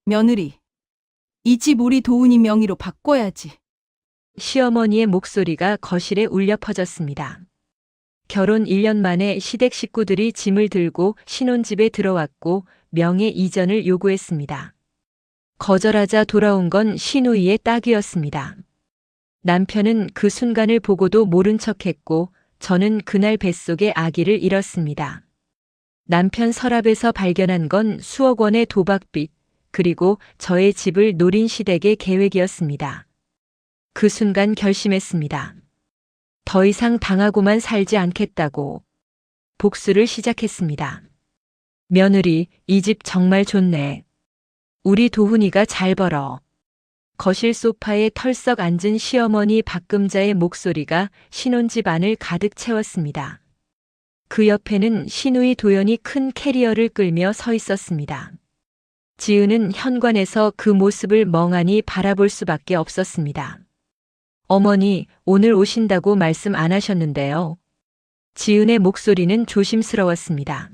며느리, 이 집 우리 도훈이 명의로 바꿔야지. 시어머니의 목소리가 거실에 울려 퍼졌습니다. 결혼 1년 만에 시댁 식구들이 짐을 들고 신혼집에 들어왔고 명예 이전을 요구했습니다. 거절하자 돌아온 건 시누이의 딱이었습니다. 남편은 그 순간을 보고도 모른 척했고 저는 그날 뱃속에 아기를 잃었습니다. 남편 서랍에서 발견한 건 수억 원의 도박빚, 그리고 저의 집을 노린 시댁의 계획이었습니다. 그 순간 결심했습니다. 더 이상 당하고만 살지 않겠다고. 복수를 시작했습니다. 며느리, 이 집 정말 좋네. 우리 도훈이가 잘 벌어. 거실 소파에 털썩 앉은 시어머니 박금자의 목소리가 신혼집 안을 가득 채웠습니다. 그 옆에는 시누이 도연이 큰 캐리어를 끌며 서 있었습니다. 지은은 현관에서 그 모습을 멍하니 바라볼 수밖에 없었습니다. 어머니, 오늘 오신다고 말씀 안 하셨는데요. 지은의 목소리는 조심스러웠습니다.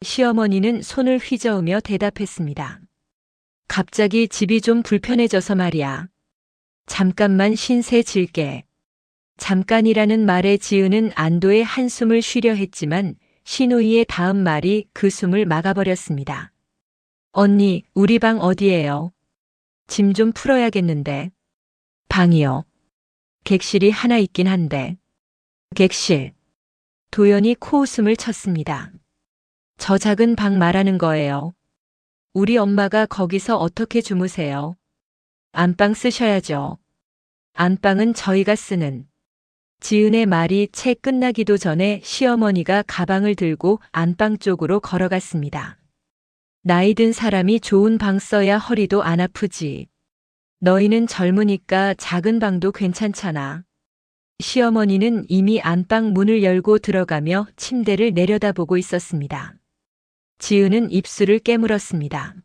시어머니는 손을 휘저으며 대답했습니다. 갑자기 집이 좀 불편해져서 말이야. 잠깐만 신세 질게. 잠깐이라는 말에 지은은 안도의 한숨을 쉬려 했지만 시누이의 다음 말이 그 숨을 막아버렸습니다. 언니, 우리 방 어디예요? 짐 좀 풀어야겠는데. 방이요. 객실이 하나 있긴 한데. 객실. 도연이 코웃음을 쳤습니다. 저 작은 방 말하는 거예요. 우리 엄마가 거기서 어떻게 주무세요? 안방 쓰셔야죠. 안방은 저희가 쓰는. 지은의 말이 채 끝나기도 전에 시어머니가 가방을 들고 안방 쪽으로 걸어갔습니다. 나이 든 사람이 좋은 방 써야 허리도 안 아프지. 너희는 젊으니까 작은 방도 괜찮잖아. 시어머니는 이미 안방 문을 열고 들어가며 침대를 내려다보고 있었습니다. 지은은 입술을 깨물었습니다.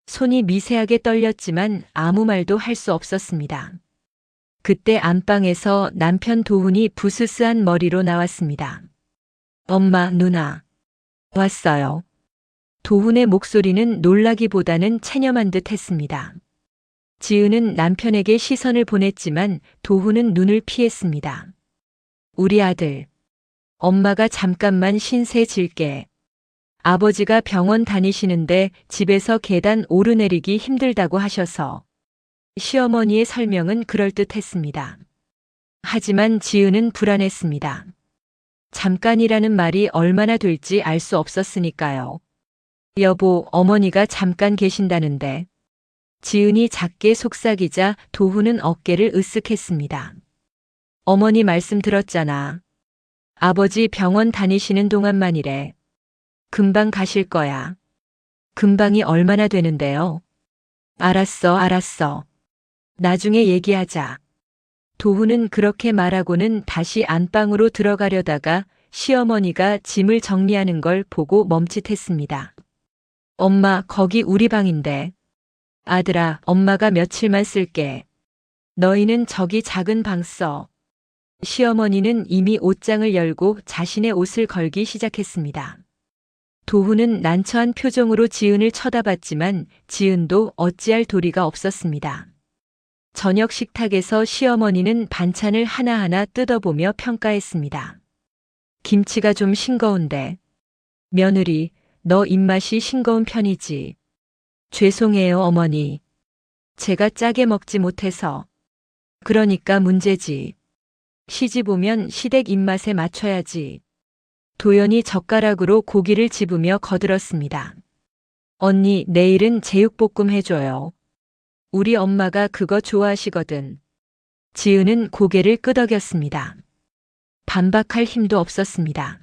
손이 미세하게 떨렸지만 아무 말도 할 수 없었습니다. 그때 안방에서 남편 도훈이 부스스한 머리로 나왔습니다. 엄마, 누나. 왔어요. 도훈의 목소리는 놀라기보다는 체념한 듯 했습니다. 지은은 남편에게 시선을 보냈지만 도훈은 눈을 피했습니다. 우리 아들. 엄마가 잠깐만 신세 질게. 아버지가 병원 다니시는데 집에서 계단 오르내리기 힘들다고 하셔서. 시어머니의 설명은 그럴듯했습니다. 하지만 지은은 불안했습니다. 잠깐이라는 말이 얼마나 될지 알 수 없었으니까요. 여보, 어머니가 잠깐 계신다는데. 지은이 작게 속삭이자 도훈은 어깨를 으쓱했습니다. 어머니 말씀 들었잖아. 아버지 병원 다니시는 동안만이래. 금방 가실 거야. 금방이 얼마나 되는데요? 알았어. 나중에 얘기하자. 도훈은 그렇게 말하고는 다시 안방으로 들어가려다가 시어머니가 짐을 정리하는 걸 보고 멈칫했습니다. 엄마, 거기 우리 방인데. 아들아, 엄마가 며칠만 쓸게. 너희는 저기 작은 방 써. 시어머니는 이미 옷장을 열고 자신의 옷을 걸기 시작했습니다. 도훈은 난처한 표정으로 지은을 쳐다봤지만 지은도 어찌할 도리가 없었습니다. 저녁 식탁에서 시어머니는 반찬을 하나하나 뜯어보며 평가했습니다. 김치가 좀 싱거운데. 며느리, 너 입맛이 싱거운 편이지. 죄송해요, 어머니. 제가 짜게 먹지 못해서. 그러니까 문제지. 시집 오면 시댁 입맛에 맞춰야지. 도연이 젓가락으로 고기를 집으며 거들었습니다. 언니, 내일은 제육볶음 해줘요. 우리 엄마가 그거 좋아하시거든. 지은은 고개를 끄덕였습니다. 반박할 힘도 없었습니다.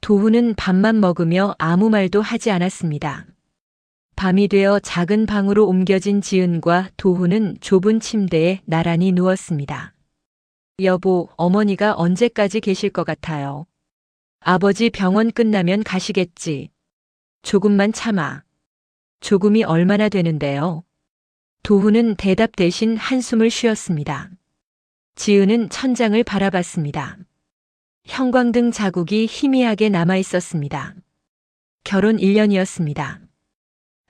도훈은 밥만 먹으며 아무 말도 하지 않았습니다. 밤이 되어 작은 방으로 옮겨진 지은과 도훈은 좁은 침대에 나란히 누웠습니다. 여보, 어머니가 언제까지 계실 것 같아요? 아버지 병원 끝나면 가시겠지. 조금만 참아. 조금이 얼마나 되는데요? 도훈은 대답 대신 한숨을 쉬었습니다. 지은은 천장을 바라봤습니다. 형광등 자국이 희미하게 남아 있었습니다. 결혼 1년이었습니다.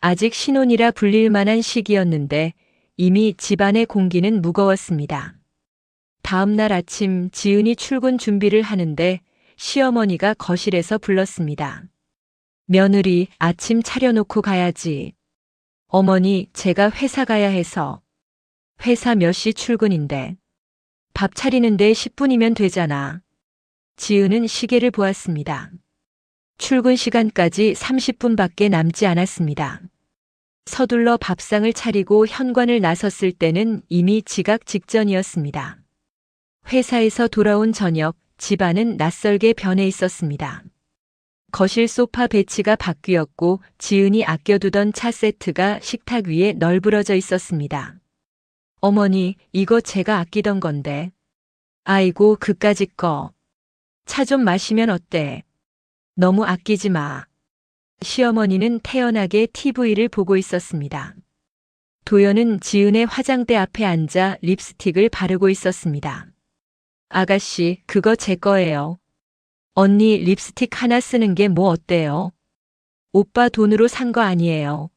아직 신혼이라 불릴 만한 시기였는데 이미 집안의 공기는 무거웠습니다. 다음 날 아침 지은이 출근 준비를 하는데 시어머니가 거실에서 불렀습니다. 며느리, 아침 차려놓고 가야지. 어머니, 제가 회사 가야 해서. 회사 몇 시 출근인데. 밥 차리는데 10분이면 되잖아. 지은은 시계를 보았습니다. 출근 시간까지 30분밖에 남지 않았습니다. 서둘러 밥상을 차리고 현관을 나섰을 때는 이미 지각 직전이었습니다. 회사에서 돌아온 저녁, 집안은 낯설게 변해 있었습니다. 거실 소파 배치가 바뀌었고 지은이 아껴두던 차 세트가 식탁 위에 널브러져 있었습니다. 어머니, 이거 제가 아끼던 건데. 아이고, 그까짓 거. 차 좀 마시면 어때? 너무 아끼지 마. 시어머니는 태연하게 TV를 보고 있었습니다. 도연은 지은의 화장대 앞에 앉아 립스틱을 바르고 있었습니다. 아가씨, 그거 제 거예요. 언니 립스틱 하나 쓰는 게 뭐 어때요? 오빠 돈으로 산 거 아니에요.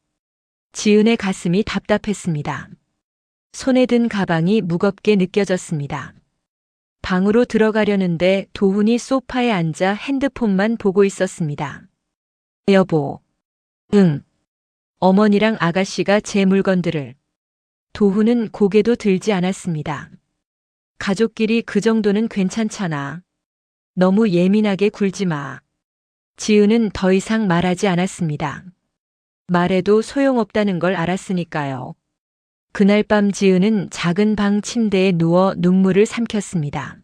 지은의 가슴이 답답했습니다. 손에 든 가방이 무겁게 느껴졌습니다. 방으로 들어가려는데 도훈이 소파에 앉아 핸드폰만 보고 있었습니다. 여보. 응. 어머니랑 아가씨가 제 물건들을. 도훈은 고개도 들지 않았습니다. 가족끼리 그 정도는 괜찮잖아. 너무 예민하게 굴지 마. 지은은 더 이상 말하지 않았습니다. 말해도 소용없다는 걸 알았으니까요. 그날 밤 지은은 작은 방 침대에 누워 눈물을 삼켰습니다.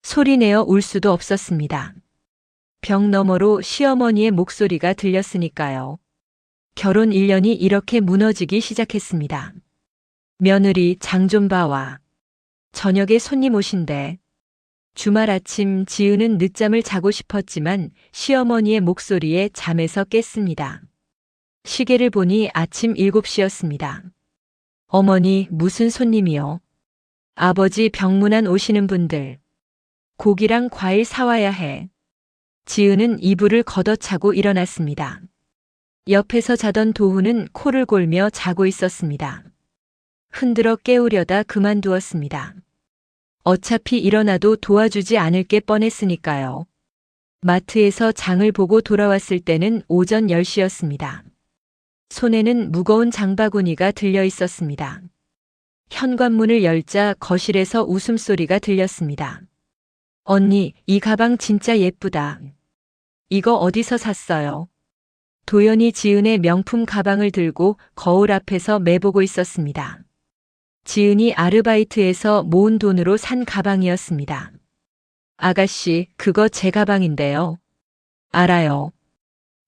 소리내어 울 수도 없었습니다. 벽 너머로 시어머니의 목소리가 들렸으니까요. 결혼 1년이 이렇게 무너지기 시작했습니다. 며느리, 장 좀 봐와. 저녁에 손님 오신대. 주말 아침 지은은 늦잠을 자고 싶었지만 시어머니의 목소리에 잠에서 깼습니다. 시계를 보니 아침 7시였습니다. 어머니, 무슨 손님이요? 아버지 병문안 오시는 분들. 고기랑 과일 사와야 해. 지은은 이불을 걷어차고 일어났습니다. 옆에서 자던 도훈은 코를 골며 자고 있었습니다. 흔들어 깨우려다 그만두었습니다. 어차피 일어나도 도와주지 않을 게 뻔했으니까요. 마트에서 장을 보고 돌아왔을 때는 오전 10시였습니다. 손에는 무거운 장바구니가 들려 있었습니다. 현관문을 열자 거실에서 웃음소리가 들렸습니다. 언니, 이 가방 진짜 예쁘다. 이거 어디서 샀어요? 도연이 지은의 명품 가방을 들고 거울 앞에서 매보고 있었습니다. 지은이 아르바이트에서 모은 돈으로 산 가방이었습니다. 아가씨, 그거 제 가방인데요. 알아요.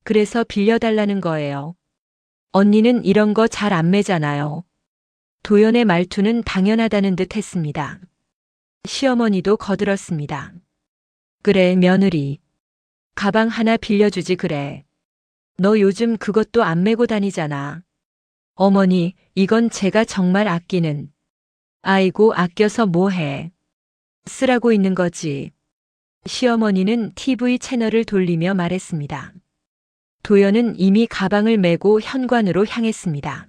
그래서 빌려달라는 거예요. 언니는 이런 거 잘 안 매잖아요. 도연의 말투는 당연하다는 듯 했습니다. 시어머니도 거들었습니다. 그래, 며느리. 가방 하나 빌려주지 그래. 너 요즘 그것도 안 메고 다니잖아. 어머니, 이건 제가 정말 아끼는. 아이고, 아껴서 뭐해. 쓰라고 있는 거지. 시어머니는 TV 채널을 돌리며 말했습니다. 도연은 이미 가방을 메고 현관으로 향했습니다.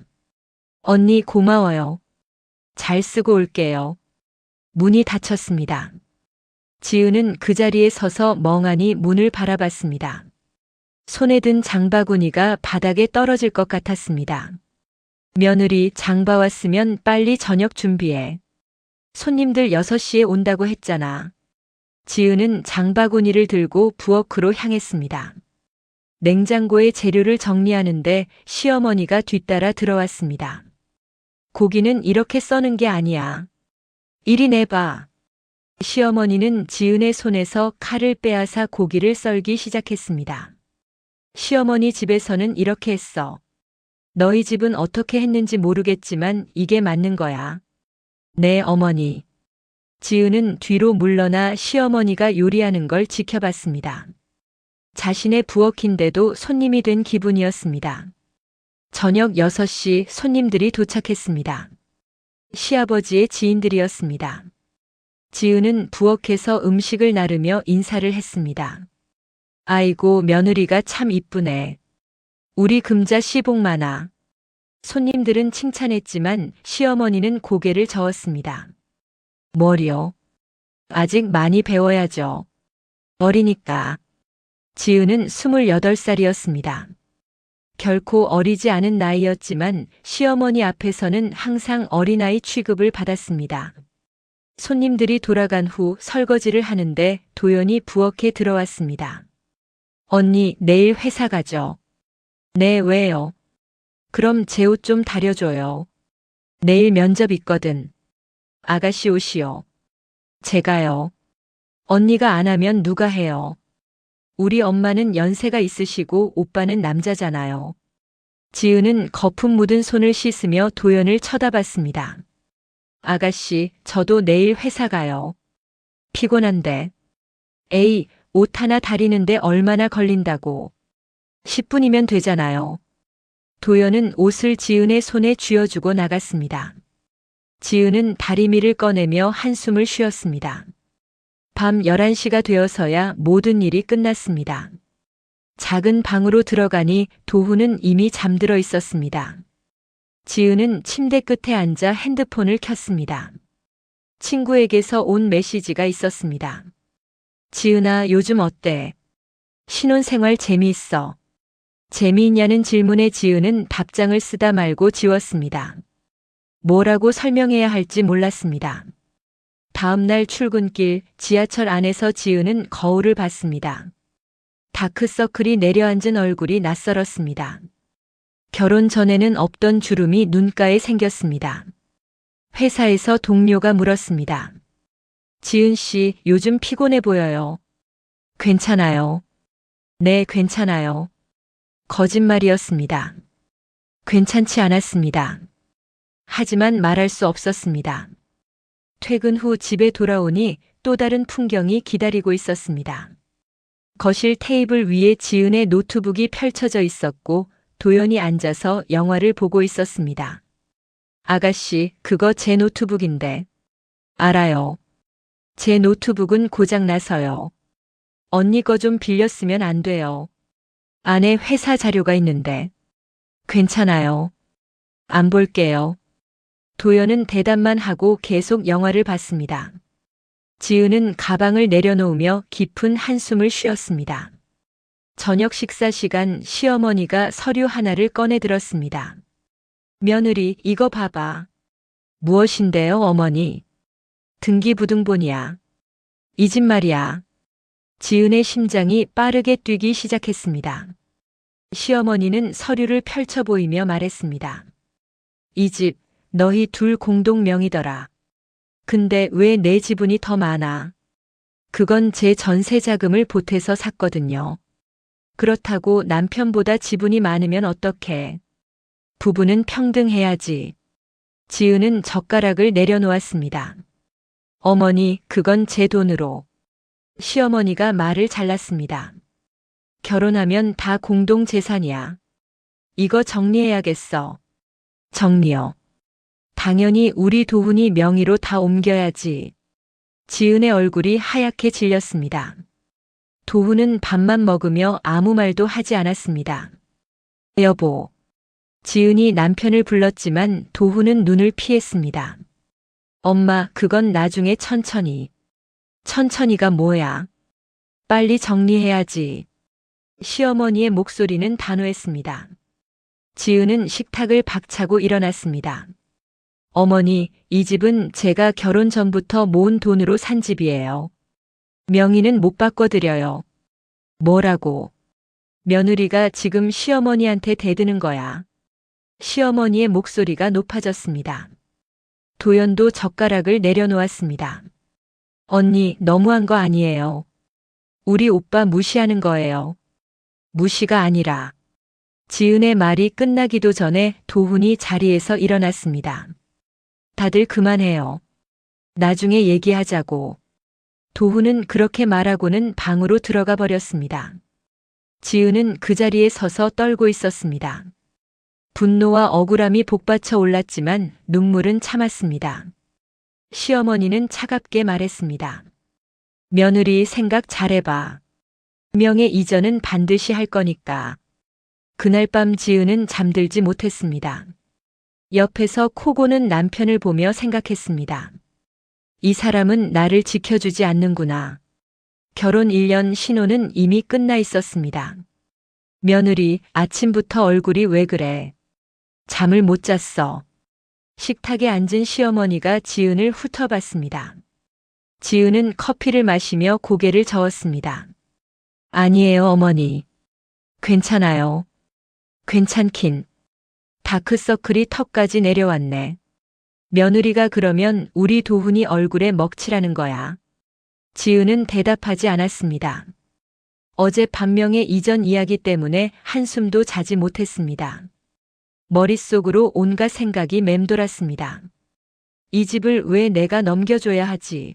언니 고마워요. 잘 쓰고 올게요. 문이 닫혔습니다. 지은은 그 자리에 서서 멍하니 문을 바라봤습니다. 손에 든 장바구니가 바닥에 떨어질 것 같았습니다. 며느리, 장 봐왔으면 빨리 저녁 준비해. 손님들 6시에 온다고 했잖아. 지은은 장바구니를 들고 부엌으로 향했습니다. 냉장고에 재료를 정리하는데 시어머니가 뒤따라 들어왔습니다. 고기는 이렇게 써는 게 아니야. 이리 내봐. 시어머니는 지은의 손에서 칼을 빼앗아 고기를 썰기 시작했습니다. 시어머니 집에서는 이렇게 했어. 너희 집은 어떻게 했는지 모르겠지만 이게 맞는 거야. 네, 어머니. 지은은 뒤로 물러나 시어머니가 요리하는 걸 지켜봤습니다. 자신의 부엌인데도 손님이 된 기분이었습니다. 저녁 6시 손님들이 도착했습니다. 시아버지의 지인들이었습니다. 지은은 부엌에서 음식을 나르며 인사를 했습니다. 아이고, 며느리가 참 이쁘네. 우리 금자 씨 복 많아. 손님들은 칭찬했지만 시어머니는 고개를 저었습니다. 뭐요? 아직 많이 배워야죠. 어리니까. 지은은 28살이었습니다. 결코 어리지 않은 나이였지만 시어머니 앞에서는 항상 어린아이 취급을 받았습니다. 손님들이 돌아간 후 설거지를 하는데 도연이 부엌에 들어왔습니다. 언니, 내일 회사 가죠? 네, 왜요? 그럼 제 옷 좀 다려줘요. 내일 면접 있거든. 아가씨 옷이요. 제가요. 언니가 안 하면 누가 해요? 우리 엄마는 연세가 있으시고 오빠는 남자잖아요. 지은은 거품 묻은 손을 씻으며 도연을 쳐다봤습니다. 아가씨, 저도 내일 회사 가요. 피곤한데. 에이, 옷 하나 다리는데 얼마나 걸린다고. 10분이면 되잖아요. 도연은 옷을 지은의 손에 쥐어주고 나갔습니다. 지은은 다리미를 꺼내며 한숨을 쉬었습니다. 밤 11시가 되어서야 모든 일이 끝났습니다. 작은 방으로 들어가니 도훈은 이미 잠들어 있었습니다. 지은은 침대 끝에 앉아 핸드폰을 켰습니다. 친구에게서 온 메시지가 있었습니다. 지은아, 요즘 어때? 신혼생활 재미있어? 재미있냐는 질문에 지은은 답장을 쓰다 말고 지웠습니다. 뭐라고 설명해야 할지 몰랐습니다. 다음 날 출근길 지하철 안에서 지은은 거울을 봤습니다. 다크서클이 내려앉은 얼굴이 낯설었습니다. 결혼 전에는 없던 주름이 눈가에 생겼습니다. 회사에서 동료가 물었습니다. 지은 씨, 요즘 피곤해 보여요. 괜찮아요. 네, 괜찮아요. 거짓말이었습니다. 괜찮지 않았습니다. 하지만 말할 수 없었습니다. 퇴근 후 집에 돌아오니 또 다른 풍경이 기다리고 있었습니다. 거실 테이블 위에 지은의 노트북이 펼쳐져 있었고 도연이 앉아서 영화를 보고 있었습니다. 아가씨, 그거 제 노트북인데. 알아요. 제 노트북은 고장나서요. 언니 거 좀 빌렸으면 안 돼요. 안에 회사 자료가 있는데. 괜찮아요. 안 볼게요. 도연은 대답만 하고 계속 영화를 봤습니다. 지은은 가방을 내려놓으며 깊은 한숨을 쉬었습니다. 저녁 식사 시간 시어머니가 서류 하나를 꺼내 들었습니다. 며느리, 이거 봐봐. 무엇인데요, 어머니? 등기부등본이야. 이 집 말이야. 지은의 심장이 빠르게 뛰기 시작했습니다. 시어머니는 서류를 펼쳐 보이며 말했습니다. 이 집, 너희 둘 공동 명의더라. 근데 왜 내 지분이 더 많아? 그건 제 전세 자금을 보태서 샀거든요. 그렇다고 남편보다 지분이 많으면 어떡해? 부부는 평등해야지. 지은은 젓가락을 내려놓았습니다. 어머니, 그건 제 돈으로. 시어머니가 말을 잘랐습니다. 결혼하면 다 공동 재산이야. 이거 정리해야겠어. 정리요. 당연히 우리 도훈이 명의로 다 옮겨야지. 지은의 얼굴이 하얗게 질렸습니다. 도훈은 밥만 먹으며 아무 말도 하지 않았습니다. 여보. 지은이 남편을 불렀지만 도훈은 눈을 피했습니다. 엄마, 그건 나중에 천천히. 천천히가 뭐야? 빨리 정리해야지. 시어머니의 목소리는 단호했습니다. 지은은 식탁을 박차고 일어났습니다. 어머니, 이 집은 제가 결혼 전부터 모은 돈으로 산 집이에요. 명의는 못 바꿔드려요. 뭐라고? 며느리가 지금 시어머니한테 대드는 거야. 시어머니의 목소리가 높아졌습니다. 도연도 젓가락을 내려놓았습니다. 언니, 너무한 거 아니에요. 우리 오빠 무시하는 거예요. 무시가 아니라. 지은의 말이 끝나기도 전에 도훈이 자리에서 일어났습니다. 다들 그만해요. 나중에 얘기하자고. 도훈은 그렇게 말하고는 방으로 들어가 버렸습니다. 지은은 그 자리에 서서 떨고 있었습니다. 분노와 억울함이 복받쳐 올랐지만 눈물은 참았습니다. 시어머니는 차갑게 말했습니다. 며느리 생각 잘해봐. 명예 이전은 반드시 할 거니까. 그날 밤 지은은 잠들지 못했습니다. 옆에서 코 고는 남편을 보며 생각했습니다. 이 사람은 나를 지켜주지 않는구나. 결혼 1년 신혼은 이미 끝나 있었습니다. 며느리, 아침부터 얼굴이 왜 그래? 잠을 못 잤어. 식탁에 앉은 시어머니가 지은을 훑어봤습니다. 지은은 커피를 마시며 고개를 저었습니다. 아니에요, 어머니. 괜찮아요. 괜찮긴. 다크서클이 턱까지 내려왔네. 며느리가 그러면 우리 도훈이 얼굴에 먹칠하는 거야. 지은은 대답하지 않았습니다. 어제 밤명의 이전 이야기 때문에 한숨도 자지 못했습니다. 머릿속으로 온갖 생각이 맴돌았습니다. 이 집을 왜 내가 넘겨줘야 하지?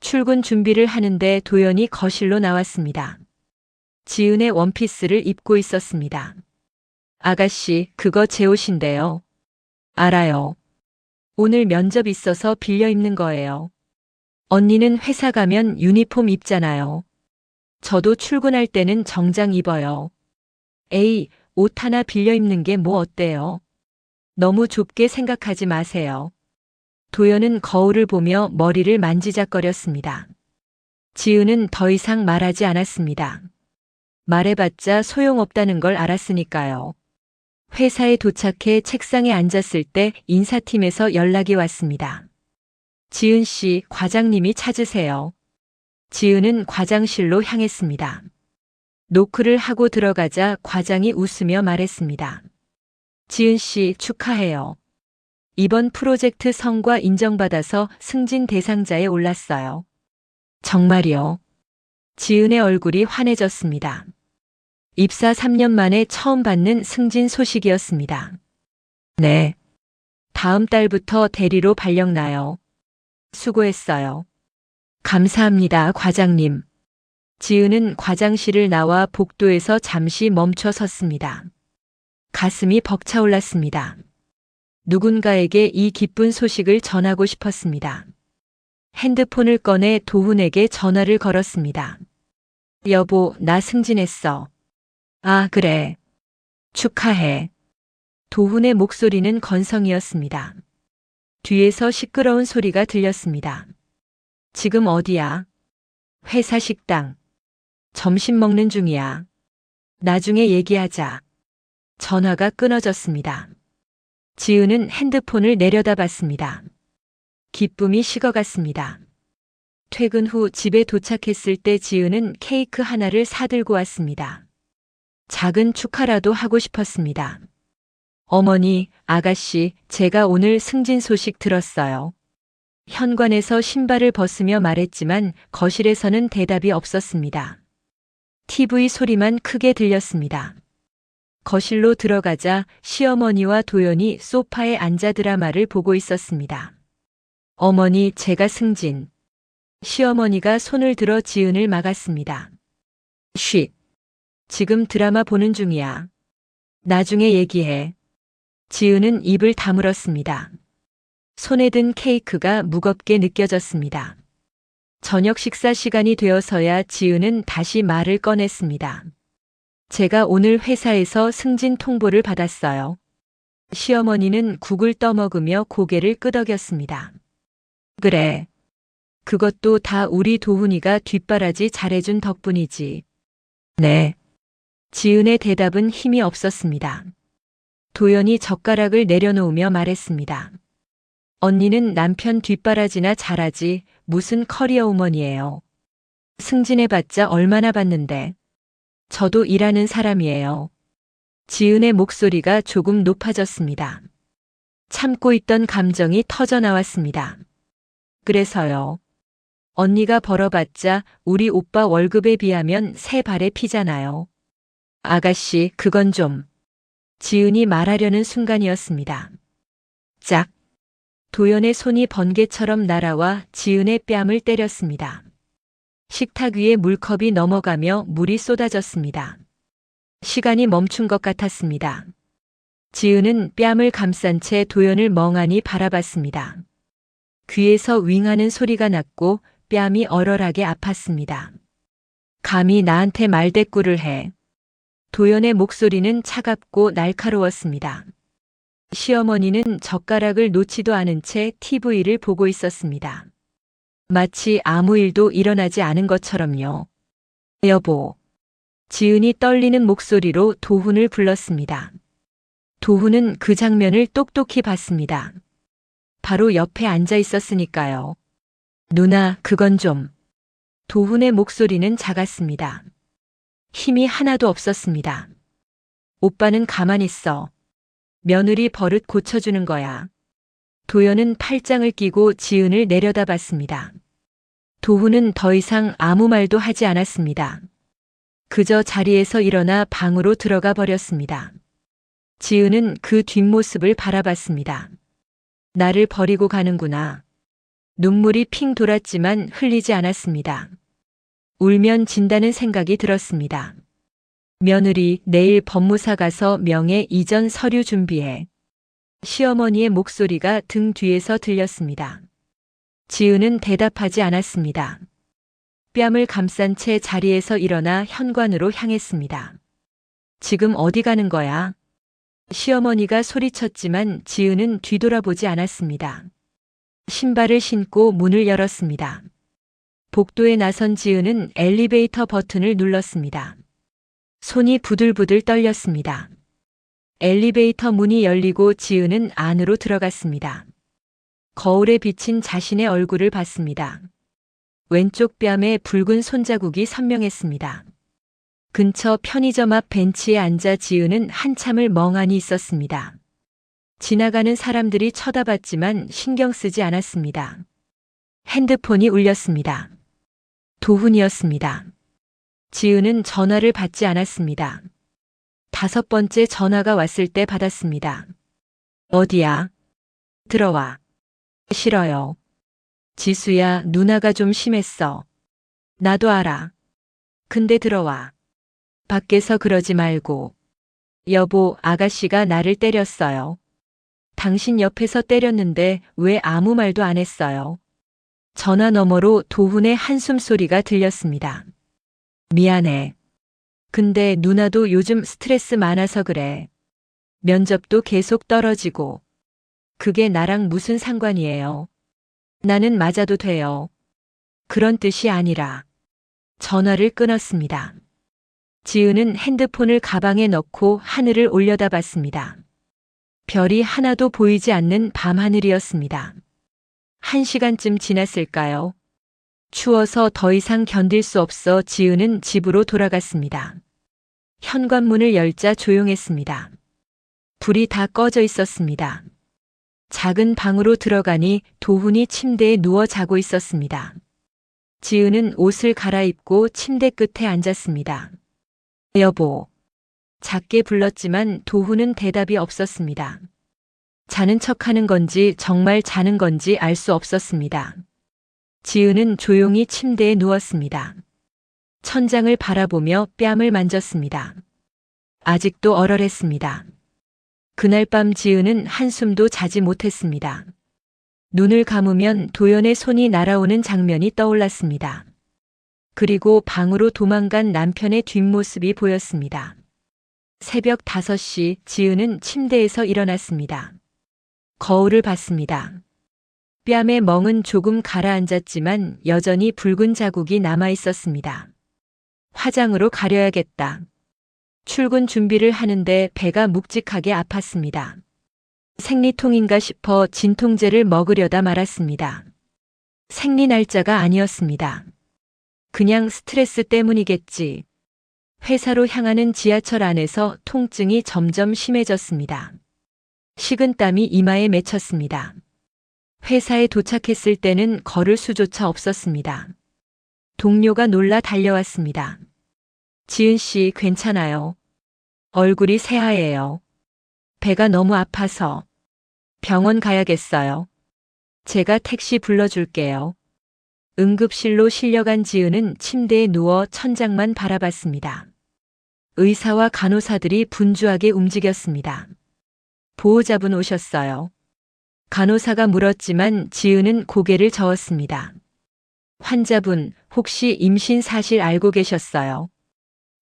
출근 준비를 하는데 도연이 거실로 나왔습니다. 지은의 원피스를 입고 있었습니다. 아가씨, 그거 제 옷인데요. 알아요. 오늘 면접 있어서 빌려 입는 거예요. 언니는 회사 가면 유니폼 입잖아요. 저도 출근할 때는 정장 입어요. 에이, 옷 하나 빌려 입는 게 뭐 어때요? 너무 좁게 생각하지 마세요. 도연은 거울을 보며 머리를 만지작거렸습니다. 지은은 더 이상 말하지 않았습니다. 말해봤자 소용없다는 걸 알았으니까요. 회사에 도착해 책상에 앉았을 때 인사팀에서 연락이 왔습니다. 지은 씨, 과장님이 찾으세요. 지은은 과장실로 향했습니다. 노크를 하고 들어가자 과장이 웃으며 말했습니다. 지은 씨, 축하해요. 이번 프로젝트 성과 인정받아서 승진 대상자에 올랐어요. 정말이요? 지은의 얼굴이 환해졌습니다. 입사 3년 만에 처음 받는 승진 소식이었습니다. 네. 다음 달부터 대리로 발령나요. 수고했어요. 감사합니다, 과장님. 지은은 과장실을 나와 복도에서 잠시 멈춰 섰습니다. 가슴이 벅차올랐습니다. 누군가에게 이 기쁜 소식을 전하고 싶었습니다. 핸드폰을 꺼내 도훈에게 전화를 걸었습니다. 여보, 나 승진했어. 아, 그래. 축하해. 도훈의 목소리는 건성이었습니다. 뒤에서 시끄러운 소리가 들렸습니다. 지금 어디야? 회사 식당. 점심 먹는 중이야. 나중에 얘기하자. 전화가 끊어졌습니다. 지은은 핸드폰을 내려다봤습니다. 기쁨이 식어갔습니다. 퇴근 후 집에 도착했을 때 지은은 케이크 하나를 사들고 왔습니다. 작은 축하라도 하고 싶었습니다. 어머니, 아가씨, 제가 오늘 승진 소식 들었어요. 현관에서 신발을 벗으며 말했지만 거실에서는 대답이 없었습니다. TV 소리만 크게 들렸습니다. 거실로 들어가자 시어머니와 도연이 소파에 앉아 드라마를 보고 있었습니다. 어머니, 제가 승진. 시어머니가 손을 들어 지은을 막았습니다. 쉿. 지금 드라마 보는 중이야. 나중에 얘기해. 지은은 입을 다물었습니다. 손에 든 케이크가 무겁게 느껴졌습니다. 저녁 식사 시간이 되어서야 지은은 다시 말을 꺼냈습니다. 제가 오늘 회사에서 승진 통보를 받았어요. 시어머니는 국을 떠먹으며 고개를 끄덕였습니다. 그래. 그것도 다 우리 도훈이가 뒷바라지 잘해준 덕분이지. 네. 지은의 대답은 힘이 없었습니다. 도연이 젓가락을 내려놓으며 말했습니다. 언니는 남편 뒷바라지나 잘하지 무슨 커리어 우먼이에요. 승진해봤자 얼마나 받는데. 저도 일하는 사람이에요. 지은의 목소리가 조금 높아졌습니다. 참고 있던 감정이 터져 나왔습니다. 그래서요. 언니가 벌어봤자 우리 오빠 월급에 비하면 새 발의 피잖아요. 아가씨, 그건 좀. 지은이 말하려는 순간이었습니다. 짝. 도연의 손이 번개처럼 날아와 지은의 뺨을 때렸습니다. 식탁 위에 물컵이 넘어가며 물이 쏟아졌습니다. 시간이 멈춘 것 같았습니다. 지은은 뺨을 감싼 채 도연을 멍하니 바라봤습니다. 귀에서 윙하는 소리가 났고 뺨이 얼얼하게 아팠습니다. 감히 나한테 말대꾸를 해. 도연의 목소리는 차갑고 날카로웠습니다. 시어머니는 젓가락을 놓지도 않은 채 TV를 보고 있었습니다. 마치 아무 일도 일어나지 않은 것처럼요. 여보. 지은이 떨리는 목소리로 도훈을 불렀습니다. 도훈은 그 장면을 똑똑히 봤습니다. 바로 옆에 앉아 있었으니까요. 누나, 그건 좀. 도훈의 목소리는 작았습니다. 힘이 하나도 없었습니다. 오빠는 가만히 있어. 며느리 버릇 고쳐주는 거야. 도연은 팔짱을 끼고 지은을 내려다봤습니다. 도훈은 더 이상 아무 말도 하지 않았습니다. 그저 자리에서 일어나 방으로 들어가 버렸습니다. 지은은 그 뒷모습을 바라봤습니다. 나를 버리고 가는구나. 눈물이 핑 돌았지만 흘리지 않았습니다. 울면 진다는 생각이 들었습니다. 며느리, 내일 법무사 가서 명예 이전 서류 준비해. 시어머니의 목소리가 등 뒤에서 들렸습니다. 지은은 대답하지 않았습니다. 뺨을 감싼 채 자리에서 일어나 현관으로 향했습니다. 지금 어디 가는 거야? 시어머니가 소리쳤지만 지은은 뒤돌아보지 않았습니다. 신발을 신고 문을 열었습니다. 복도에 나선 지은은 엘리베이터 버튼을 눌렀습니다. 손이 부들부들 떨렸습니다. 엘리베이터 문이 열리고 지은은 안으로 들어갔습니다. 거울에 비친 자신의 얼굴을 봤습니다. 왼쪽 뺨에 붉은 손자국이 선명했습니다. 근처 편의점 앞 벤치에 앉아 지은은 한참을 멍하니 있었습니다. 지나가는 사람들이 쳐다봤지만 신경 쓰지 않았습니다. 핸드폰이 울렸습니다. 도훈이었습니다. 지은은 전화를 받지 않았습니다. 5번째 전화가 왔을 때 받았습니다. 어디야? 들어와. 싫어요. 지수야, 누나가 좀 심했어. 나도 알아. 근데 들어와. 밖에서 그러지 말고. 여보, 아가씨가 나를 때렸어요. 당신 옆에서 때렸는데 왜 아무 말도 안 했어요? 전화 너머로 도훈의 한숨 소리가 들렸습니다. 미안해. 근데 누나도 요즘 스트레스 많아서 그래. 면접도 계속 떨어지고. 그게 나랑 무슨 상관이에요? 나는 맞아도 돼요. 그런 뜻이 아니라. 전화를 끊었습니다. 지은은 핸드폰을 가방에 넣고 하늘을 올려다봤습니다. 별이 하나도 보이지 않는 밤하늘이었습니다. 1시간쯤 지났을까요? 추워서 더 이상 견딜 수 없어 지은은 집으로 돌아갔습니다. 현관문을 열자 조용했습니다. 불이 다 꺼져 있었습니다. 작은 방으로 들어가니 도훈이 침대에 누워 자고 있었습니다. 지은은 옷을 갈아입고 침대 끝에 앉았습니다. 여보. 작게 불렀지만 도훈은 대답이 없었습니다. 자는 척하는 건지 정말 자는 건지 알 수 없었습니다. 지은은 조용히 침대에 누웠습니다. 천장을 바라보며 뺨을 만졌습니다. 아직도 얼얼했습니다. 그날 밤 지은은 한숨도 자지 못했습니다. 눈을 감으면 도연의 손이 날아오는 장면이 떠올랐습니다. 그리고 방으로 도망간 남편의 뒷모습이 보였습니다. 새벽 5시 지은은 침대에서 일어났습니다. 거울을 봤습니다. 뺨의 멍은 조금 가라앉았지만 여전히 붉은 자국이 남아 있었습니다. 화장으로 가려야겠다. 출근 준비를 하는데 배가 묵직하게 아팠습니다. 생리통인가 싶어 진통제를 먹으려다 말았습니다. 생리 날짜가 아니었습니다. 그냥 스트레스 때문이겠지. 회사로 향하는 지하철 안에서 통증이 점점 심해졌습니다. 식은땀이 이마에 맺혔습니다. 회사에 도착했을 때는 걸을 수조차 없었습니다. 동료가 놀라 달려왔습니다. 지은 씨 괜찮아요? 얼굴이 새하얘요. 배가 너무 아파서 병원 가야겠어요. 제가 택시 불러줄게요. 응급실로 실려간 지은은 침대에 누워 천장만 바라봤습니다. 의사와 간호사들이 분주하게 움직였습니다. 보호자분 오셨어요. 간호사가 물었지만 지은은 고개를 저었습니다. 환자분, 혹시 임신 사실 알고 계셨어요?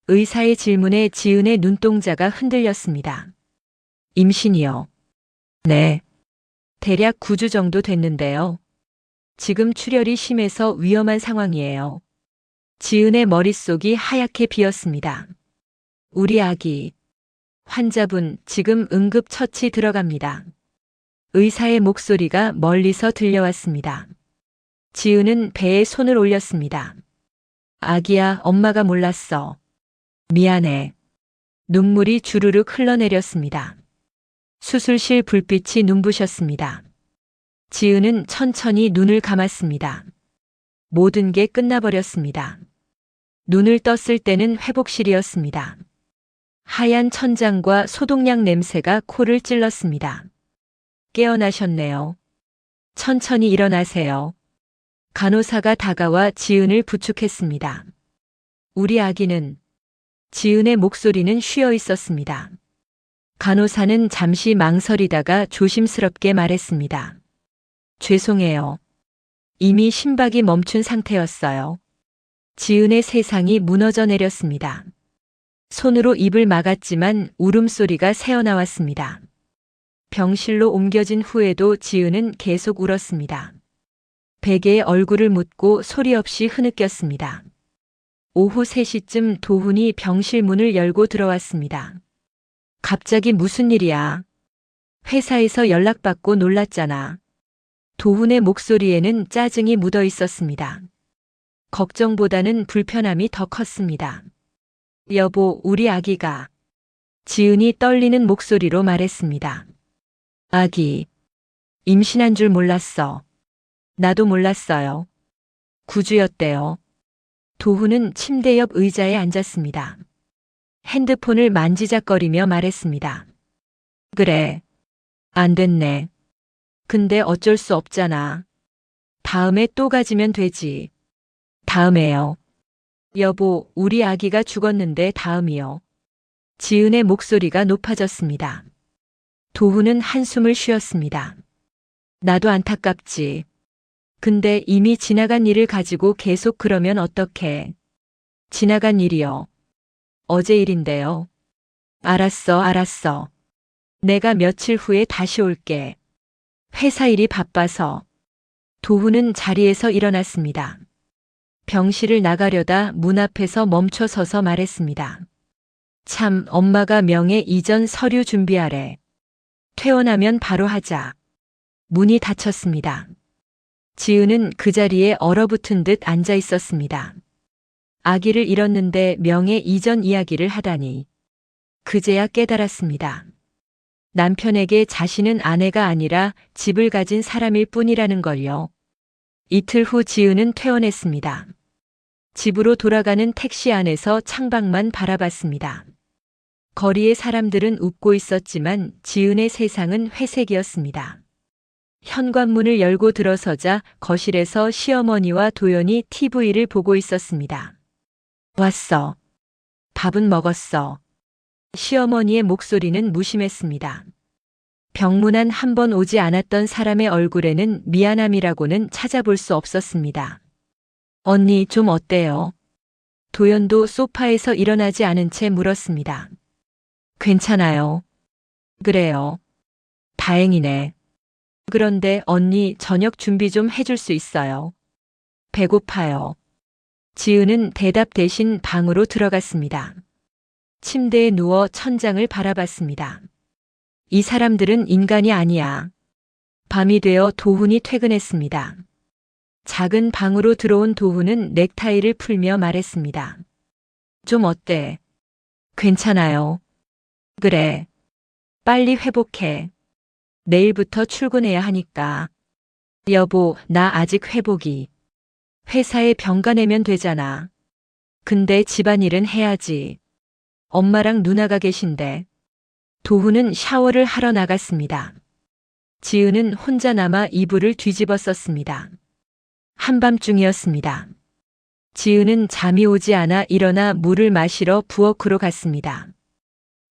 의사의 질문에 지은의 눈동자가 흔들렸습니다. 임신이요. 네. 대략 9주 정도 됐는데요. 지금 출혈이 심해서 위험한 상황이에요. 지은의 머릿속이 하얗게 비었습니다. 우리 아기. 환자분 지금 응급처치 들어갑니다. 의사의 목소리가 멀리서 들려왔습니다. 지은은 배에 손을 올렸습니다. 아기야, 엄마가 몰랐어. 미안해. 눈물이 주르륵 흘러내렸습니다. 수술실 불빛이 눈부셨습니다. 지은은 천천히 눈을 감았습니다. 모든 게 끝나버렸습니다. 눈을 떴을 때는 회복실이었습니다. 하얀 천장과 소독약 냄새가 코를 찔렀습니다. 깨어나셨네요. 천천히 일어나세요. 간호사가 다가와 지은을 부축했습니다. 우리 아기는. 지은의 목소리는 쉬어 있었습니다. 간호사는 잠시 망설이다가 조심스럽게 말했습니다. 죄송해요. 이미 심박이 멈춘 상태였어요. 지은의 세상이 무너져 내렸습니다. 손으로 입을 막았지만 울음소리가 새어나왔습니다. 병실로 옮겨진 후에도 지은은 계속 울었습니다. 베개에 얼굴을 묻고 소리 없이 흐느꼈습니다. 오후 3시쯤 도훈이 병실 문을 열고 들어왔습니다. 갑자기 무슨 일이야? 회사에서 연락받고 놀랐잖아. 도훈의 목소리에는 짜증이 묻어 있었습니다. 걱정보다는 불편함이 더 컸습니다. 여보, 우리 아기가. 지은이 떨리는 목소리로 말했습니다. 아기. 임신한 줄 몰랐어. 나도 몰랐어요. 9주였대요. 도훈은 침대 옆 의자에 앉았습니다. 핸드폰을 만지작거리며 말했습니다. 그래. 안 됐네. 근데 어쩔 수 없잖아. 다음에 또 가지면 되지. 다음에요. 여보, 우리 아기가 죽었는데 다음이요. 지은의 목소리가 높아졌습니다. 도훈은 한숨을 쉬었습니다. 나도 안타깝지. 근데 이미 지나간 일을 가지고 계속 그러면 어떡해. 지나간 일이요. 어제 일인데요. 알았어. 내가 며칠 후에 다시 올게. 회사 일이 바빠서. 도훈은 자리에서 일어났습니다. 병실을 나가려다 문 앞에서 멈춰 서서 말했습니다. 참, 엄마가 명예 이전 서류 준비하래. 퇴원하면 바로 하자. 문이 닫혔습니다. 지은은 그 자리에 얼어붙은 듯 앉아 있었습니다. 아기를 잃었는데 명예 이전 이야기를 하다니. 그제야 깨달았습니다. 남편에게 자신은 아내가 아니라 집을 가진 사람일 뿐이라는 걸요. 이틀 후 지은은 퇴원했습니다. 집으로 돌아가는 택시 안에서 창밖만 바라봤습니다. 거리의 사람들은 웃고 있었지만 지은의 세상은 회색이었습니다. 현관문을 열고 들어서자 거실에서 시어머니와 도연이 TV를 보고 있었습니다. 왔어. 밥은 먹었어. 시어머니의 목소리는 무심했습니다. 병문안 한 번 오지 않았던 사람의 얼굴에는 미안함이라고는 찾아볼 수 없었습니다. 언니 좀 어때요? 도연도 소파에서 일어나지 않은 채 물었습니다. 괜찮아요. 그래요. 다행이네. 그런데 언니 저녁 준비 좀 해줄 수 있어요? 배고파요. 지은은 대답 대신 방으로 들어갔습니다. 침대에 누워 천장을 바라봤습니다. 이 사람들은 인간이 아니야. 밤이 되어 도훈이 퇴근했습니다. 작은 방으로 들어온 도훈은 넥타이를 풀며 말했습니다. 좀 어때? 괜찮아요. 그래. 빨리 회복해. 내일부터 출근해야 하니까. 여보, 나 아직 회복이. 회사에 병가 내면 되잖아. 근데 집안일은 해야지. 엄마랑 누나가 계신데. 도훈은 샤워를 하러 나갔습니다. 지은은 혼자 남아 이불을 뒤집어 썼습니다. 한밤중이었습니다. 지은은 잠이 오지 않아 일어나 물을 마시러 부엌으로 갔습니다.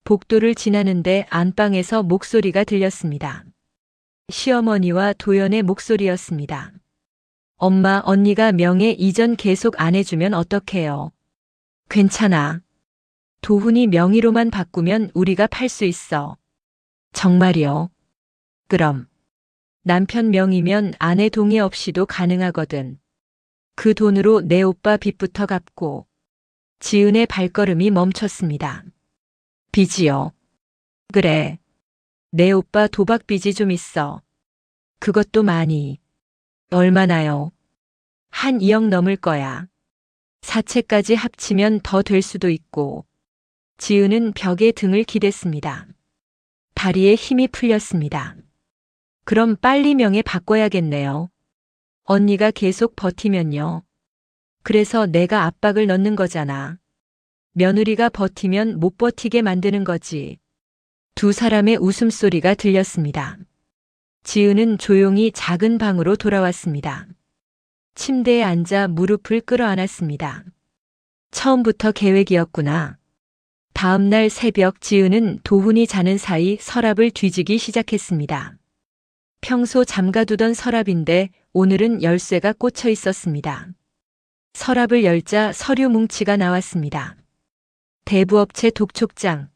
복도를 지나는데 안방에서 목소리가 들렸습니다. 시어머니와 도연의 목소리였습니다. 엄마, 언니가 명예 이전 계속 안 해주면 어떡해요? 괜찮아. 도훈이 명의로만 바꾸면 우리가 팔 수 있어. 정말이요? 그럼. 남편 명의면 아내 동의 없이도 가능하거든. 그 돈으로 내 오빠 빚부터 갚고. 지은의 발걸음이 멈췄습니다. 빚이요? 그래. 내 오빠 도박 빚이 좀 있어. 그것도 많이. 얼마나요? 한 2억 넘을 거야. 사채까지 합치면 더 될 수도 있고. 지은은 벽에 등을 기댔습니다. 다리에 힘이 풀렸습니다. 그럼 빨리 명예 바꿔야겠네요. 언니가 계속 버티면요. 그래서 내가 압박을 넣는 거잖아. 며느리가 버티면 못 버티게 만드는 거지. 두 사람의 웃음소리가 들렸습니다. 지은은 조용히 작은 방으로 돌아왔습니다. 침대에 앉아 무릎을 끌어안았습니다. 처음부터 계획이었구나. 다음 날 새벽 지은은 도훈이 자는 사이 서랍을 뒤지기 시작했습니다. 평소 잠가두던 서랍인데 오늘은 열쇠가 꽂혀 있었습니다. 서랍을 열자 서류 뭉치가 나왔습니다. 대부업체 독촉장.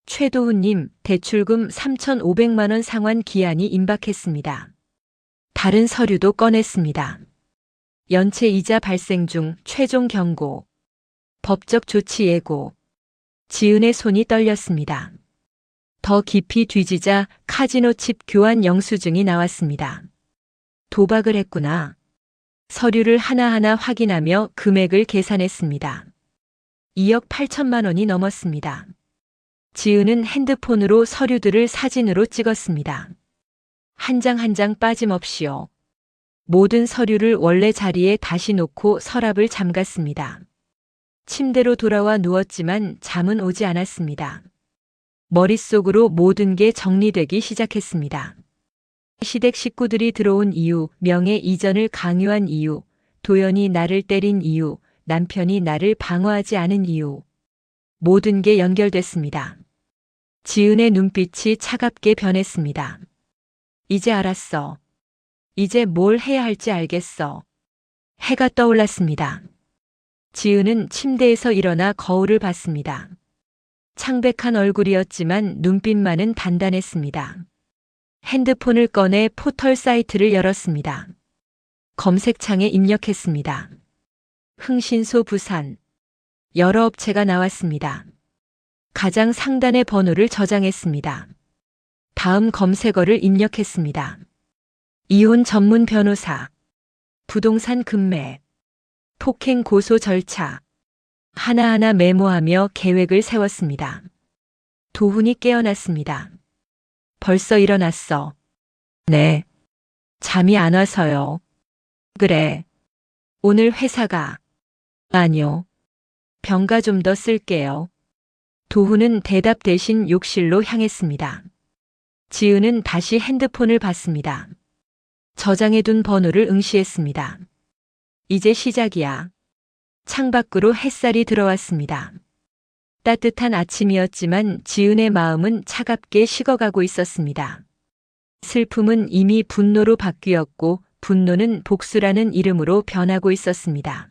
최도훈님 대출금 3,500만 원 상환 기한이 임박했습니다. 다른 서류도 꺼냈습니다. 연체 이자 발생 중 최종 경고. 법적 조치 예고. 지은의 손이 떨렸습니다. 더 깊이 뒤지자 카지노 칩 교환 영수증이 나왔습니다. 도박을 했구나. 서류를 하나하나 확인하며 금액을 계산했습니다. 2억 8천만 원이 넘었습니다. 지은은 핸드폰으로 서류들을 사진으로 찍었습니다. 한 장 한 장 빠짐없이요. 모든 서류를 원래 자리에 다시 놓고 서랍을 잠갔습니다. 침대로 돌아와 누웠지만 잠은 오지 않았습니다. 머릿속으로 모든 게 정리되기 시작했습니다. 시댁 식구들이 들어온 이유, 명예 이전을 강요한 이유, 도연이 나를 때린 이유, 남편이 나를 방어하지 않은 이유. 모든 게 연결됐습니다. 지은의 눈빛이 차갑게 변했습니다. 이제 알았어. 이제 뭘 해야 할지 알겠어. 해가 떠올랐습니다. 지은은 침대에서 일어나 거울을 봤습니다. 창백한 얼굴이었지만 눈빛만은 단단했습니다. 핸드폰을 꺼내 포털 사이트를 열었습니다. 검색창에 입력했습니다. 흥신소 부산. 여러 업체가 나왔습니다. 가장 상단의 번호를 저장했습니다. 다음 검색어를 입력했습니다. 이혼 전문 변호사. 부동산 급매. 폭행 고소 절차. 하나하나 메모하며 계획을 세웠습니다. 도훈이 깨어났습니다. 벌써 일어났어. 네. 잠이 안 와서요. 그래. 오늘 회사가. 아니요. 병가 좀 더 쓸게요. 도훈은 대답 대신 욕실로 향했습니다. 지은은 다시 핸드폰을 봤습니다. 저장해둔 번호를 응시했습니다. 이제 시작이야. 창밖으로 햇살이 들어왔습니다. 따뜻한 아침이었지만 지은의 마음은 차갑게 식어가고 있었습니다. 슬픔은 이미 분노로 바뀌었고 분노는 복수라는 이름으로 변하고 있었습니다.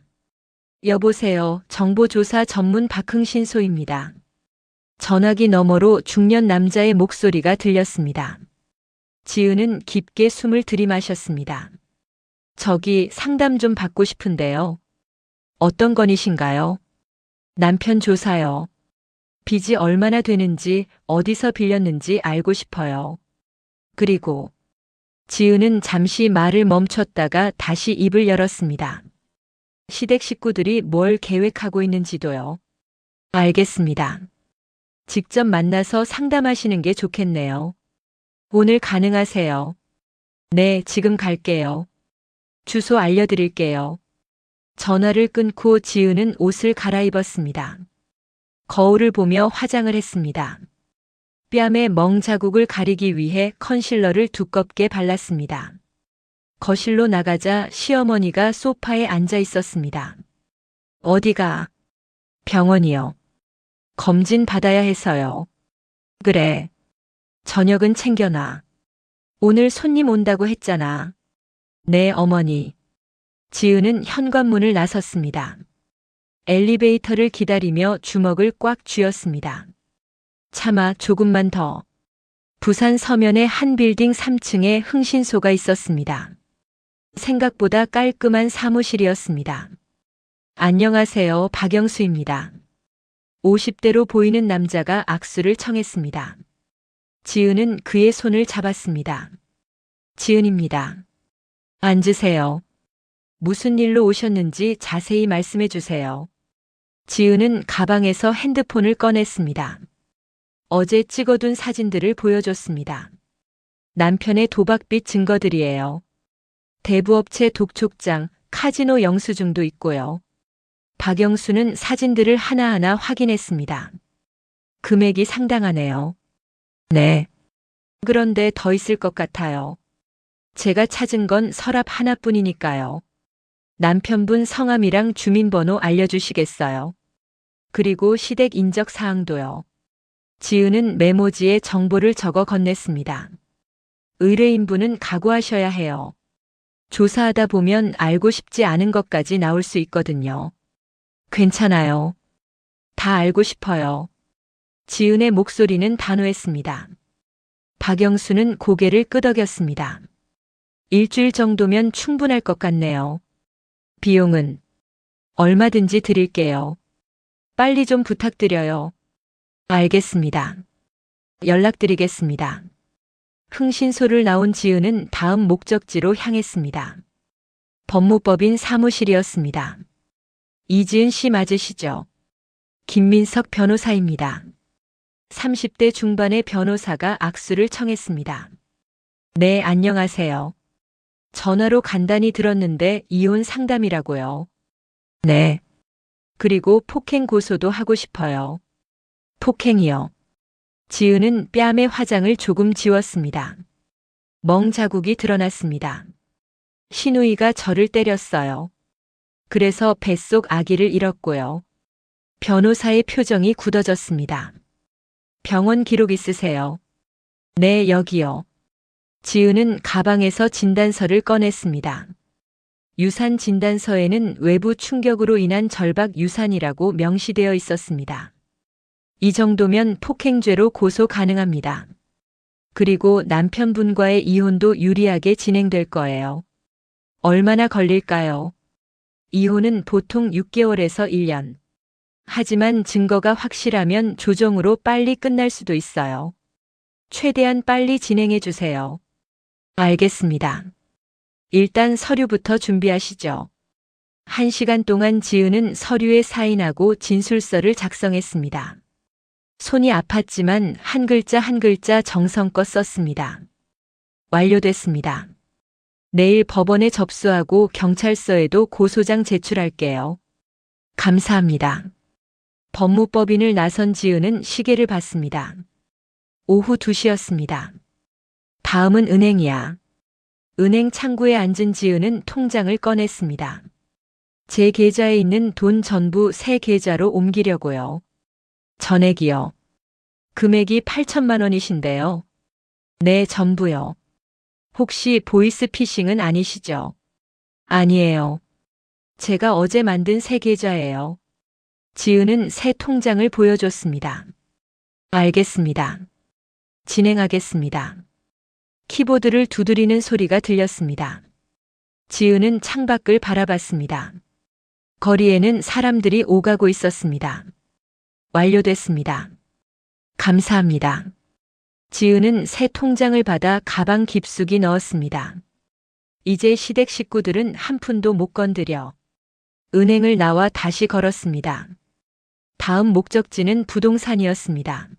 여보세요. 정보조사 전문 박흥신소입니다. 전화기 너머로 중년 남자의 목소리가 들렸습니다. 지은은 깊게 숨을 들이마셨습니다. 저기 상담 좀 받고 싶은데요. 어떤 건이신가요? 남편 조사요. 빚이 얼마나 되는지 어디서 빌렸는지 알고 싶어요. 그리고 지은은 잠시 말을 멈췄다가 다시 입을 열었습니다. 시댁 식구들이 뭘 계획하고 있는지도요. 알겠습니다. 직접 만나서 상담하시는 게 좋겠네요. 오늘 가능하세요? 네, 지금 갈게요. 주소 알려드릴게요. 전화를 끊고 지은은 옷을 갈아입었습니다. 거울을 보며 화장을 했습니다. 뺨에 멍 자국을 가리기 위해 컨실러를 두껍게 발랐습니다. 거실로 나가자 시어머니가 소파에 앉아 있었습니다. 어디가? 병원이요. 검진 받아야 해서요. 그래. 저녁은 챙겨놔. 오늘 손님 온다고 했잖아. 네, 어머니. 지은은 현관문을 나섰습니다. 엘리베이터를 기다리며 주먹을 꽉 쥐었습니다. 차마 조금만 더. 부산 서면의 한 빌딩 3층에 흥신소가 있었습니다. 생각보다 깔끔한 사무실이었습니다. 안녕하세요, 박영수입니다. 50대로 보이는 남자가 악수를 청했습니다. 지은은 그의 손을 잡았습니다. 지은입니다. 앉으세요. 무슨 일로 오셨는지 자세히 말씀해 주세요. 지은은 가방에서 핸드폰을 꺼냈습니다. 어제 찍어둔 사진들을 보여줬습니다. 남편의 도박빚 증거들이에요. 대부업체 독촉장, 카지노 영수증도 있고요. 박영수는 사진들을 하나하나 확인했습니다. 금액이 상당하네요. 네. 그런데 더 있을 것 같아요. 제가 찾은 건 서랍 하나뿐이니까요. 남편분 성함이랑 주민번호 알려주시겠어요? 그리고 시댁 인적 사항도요. 지은은 메모지에 정보를 적어 건넸습니다. 의뢰인분은 각오하셔야 해요. 조사하다 보면 알고 싶지 않은 것까지 나올 수 있거든요. 괜찮아요. 다 알고 싶어요. 지은의 목소리는 단호했습니다. 박영수는 고개를 끄덕였습니다. 일주일 정도면 충분할 것 같네요. 비용은 얼마든지 드릴게요. 빨리 좀 부탁드려요. 알겠습니다. 연락드리겠습니다. 흥신소를 나온 지은은 다음 목적지로 향했습니다. 법무법인 사무실이었습니다. 이지은 씨 맞으시죠? 김민석 변호사입니다. 30대 중반의 변호사가 악수를 청했습니다. 네, 안녕하세요. 전화로 간단히 들었는데 이혼 상담이라고요. 네. 그리고 폭행 고소도 하고 싶어요. 폭행이요. 지은은 뺨에 화장을 조금 지웠습니다. 멍 자국이 드러났습니다. 시누이가 저를 때렸어요. 그래서 뱃속 아기를 잃었고요. 변호사의 표정이 굳어졌습니다. 병원 기록 있으세요? 네, 여기요. 지은은 가방에서 진단서를 꺼냈습니다. 유산 진단서에는 외부 충격으로 인한 절박 유산이라고 명시되어 있었습니다. 이 정도면 폭행죄로 고소 가능합니다. 그리고 남편분과의 이혼도 유리하게 진행될 거예요. 얼마나 걸릴까요? 이혼은 보통 6개월에서 1년. 하지만 증거가 확실하면 조정으로 빨리 끝날 수도 있어요. 최대한 빨리 진행해 주세요. 알겠습니다. 일단 서류부터 준비하시죠. 1시간 동안 지은은 서류에 사인하고 진술서를 작성했습니다. 손이 아팠지만 한 글자 한 글자 정성껏 썼습니다. 완료됐습니다. 내일 법원에 접수하고 경찰서에도 고소장 제출할게요. 감사합니다. 법무법인을 나선 지은은 시계를 봤습니다. 오후 2시였습니다. 다음은 은행이야. 은행 창구에 앉은 지은은 통장을 꺼냈습니다. 제 계좌에 있는 돈 전부 새 계좌로 옮기려고요. 전액이요. 금액이 8천만 원이신데요. 네, 전부요. 혹시 보이스피싱은 아니시죠? 아니에요. 제가 어제 만든 새 계좌예요. 지은은 새 통장을 보여줬습니다. 알겠습니다. 진행하겠습니다. 키보드를 두드리는 소리가 들렸습니다. 지은은 창밖을 바라봤습니다. 거리에는 사람들이 오가고 있었습니다. 완료됐습니다. 감사합니다. 지은은 새 통장을 받아 가방 깊숙이 넣었습니다. 이제 시댁 식구들은 한 푼도 못 건드려. 은행을 나와 다시 걸었습니다. 다음 목적지는 부동산이었습니다.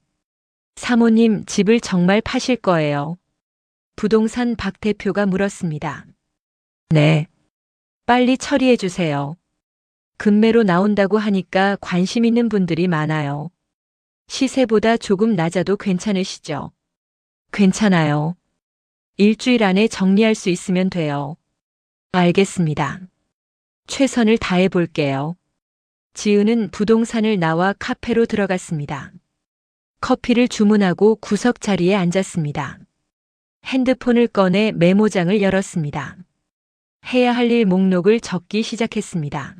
사모님, 집을 정말 파실 거예요? 부동산 박 대표가 물었습니다. 네. 빨리 처리해 주세요. 금매로 나온다고 하니까 관심 있는 분들이 많아요. 시세보다 조금 낮아도 괜찮으시죠? 괜찮아요. 일주일 안에 정리할 수 있으면 돼요. 알겠습니다. 최선을 다해 볼게요. 지은은 부동산을 나와 카페로 들어갔습니다. 커피를 주문하고 구석 자리에 앉았습니다. 핸드폰을 꺼내 메모장을 열었습니다. 해야 할 일 목록을 적기 시작했습니다.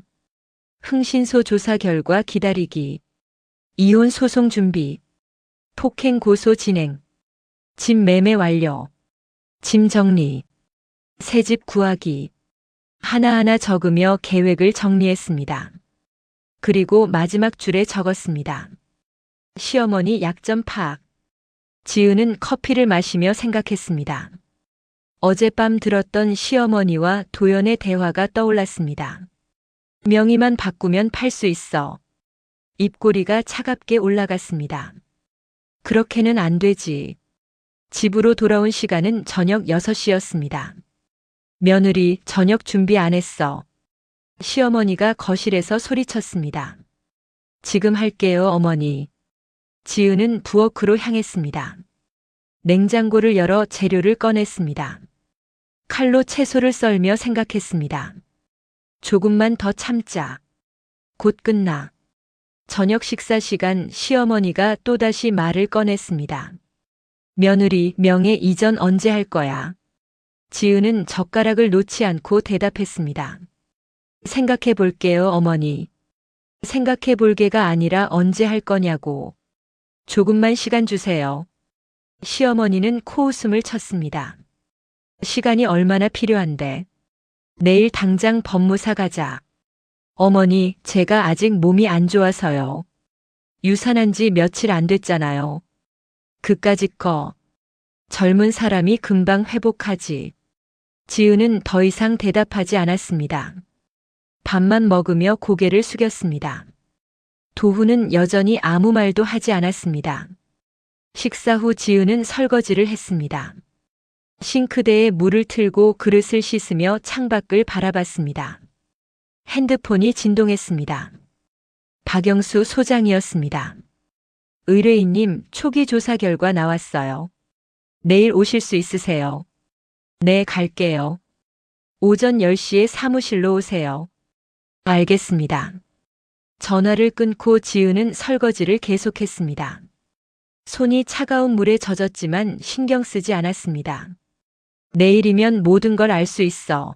흥신소 조사 결과 기다리기. 이혼 소송 준비. 폭행 고소 진행. 집 매매 완료. 짐 정리. 새 집 구하기. 하나하나 적으며 계획을 정리했습니다. 그리고 마지막 줄에 적었습니다. 시어머니 약점 파악. 지은은 커피를 마시며 생각했습니다. 어젯밤 들었던 시어머니와 도연의 대화가 떠올랐습니다. 명의만 바꾸면 팔 수 있어. 입꼬리가 차갑게 올라갔습니다. 그렇게는 안 되지. 집으로 돌아온 시간은 저녁 6시였습니다. 며느리 저녁 준비 안 했어. 시어머니가 거실에서 소리쳤습니다. 지금 할게요, 어머니. 지은은 부엌으로 향했습니다. 냉장고를 열어 재료를 꺼냈습니다. 칼로 채소를 썰며 생각했습니다. 조금만 더 참자. 곧 끝나. 저녁 식사 시간 시어머니가 또다시 말을 꺼냈습니다. 며느리 명예 이전 언제 할 거야? 지은은 젓가락을 놓지 않고 대답했습니다. 생각해 볼게요, 어머니. 생각해 볼게가 아니라 언제 할 거냐고. 조금만 시간 주세요. 시어머니는 코웃음을 쳤습니다. 시간이 얼마나 필요한데. 내일 당장 법무사 가자. 어머니, 제가 아직 몸이 안 좋아서요. 유산한 지 며칠 안 됐잖아요. 그까짓 거. 젊은 사람이 금방 회복하지. 지은은 더 이상 대답하지 않았습니다. 밥만 먹으며 고개를 숙였습니다. 도훈은 여전히 아무 말도 하지 않았습니다. 식사 후 지은은 설거지를 했습니다. 싱크대에 물을 틀고 그릇을 씻으며 창밖을 바라봤습니다. 핸드폰이 진동했습니다. 박영수 소장이었습니다. 의뢰인님, 초기 조사 결과 나왔어요. 내일 오실 수 있으세요? 네, 갈게요. 오전 10시에 사무실로 오세요. 알겠습니다. 전화를 끊고 지은은 설거지를 계속했습니다. 손이 차가운 물에 젖었지만 신경 쓰지 않았습니다. 내일이면 모든 걸 알 수 있어.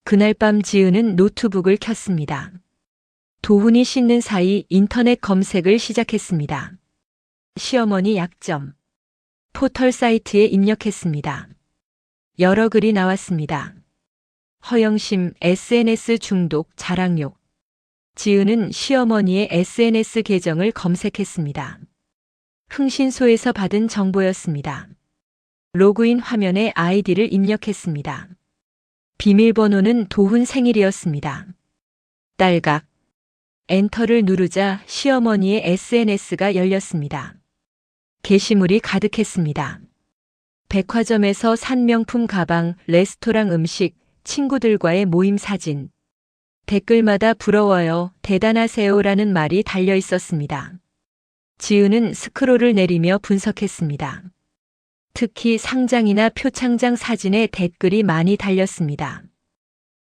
그날 밤 지은은 노트북을 켰습니다. 도훈이 씻는 사이 인터넷 검색을 시작했습니다. 시어머니 약점. 포털 사이트에 입력했습니다. 여러 글이 나왔습니다. 허영심, SNS 중독, 자랑욕. 지은은 시어머니의 SNS 계정을 검색했습니다. 흥신소에서 받은 정보였습니다. 로그인 화면에 아이디를 입력했습니다. 비밀번호는 도훈 생일이었습니다. 딸각. 엔터를 누르자 시어머니의 SNS가 열렸습니다. 게시물이 가득했습니다. 백화점에서 산 명품 가방, 레스토랑 음식, 친구들과의 모임 사진. 댓글마다 부러워요, 대단하세요라는 말이 달려 있었습니다. 지은은 스크롤을 내리며 분석했습니다. 특히 상장이나 표창장 사진에 댓글이 많이 달렸습니다.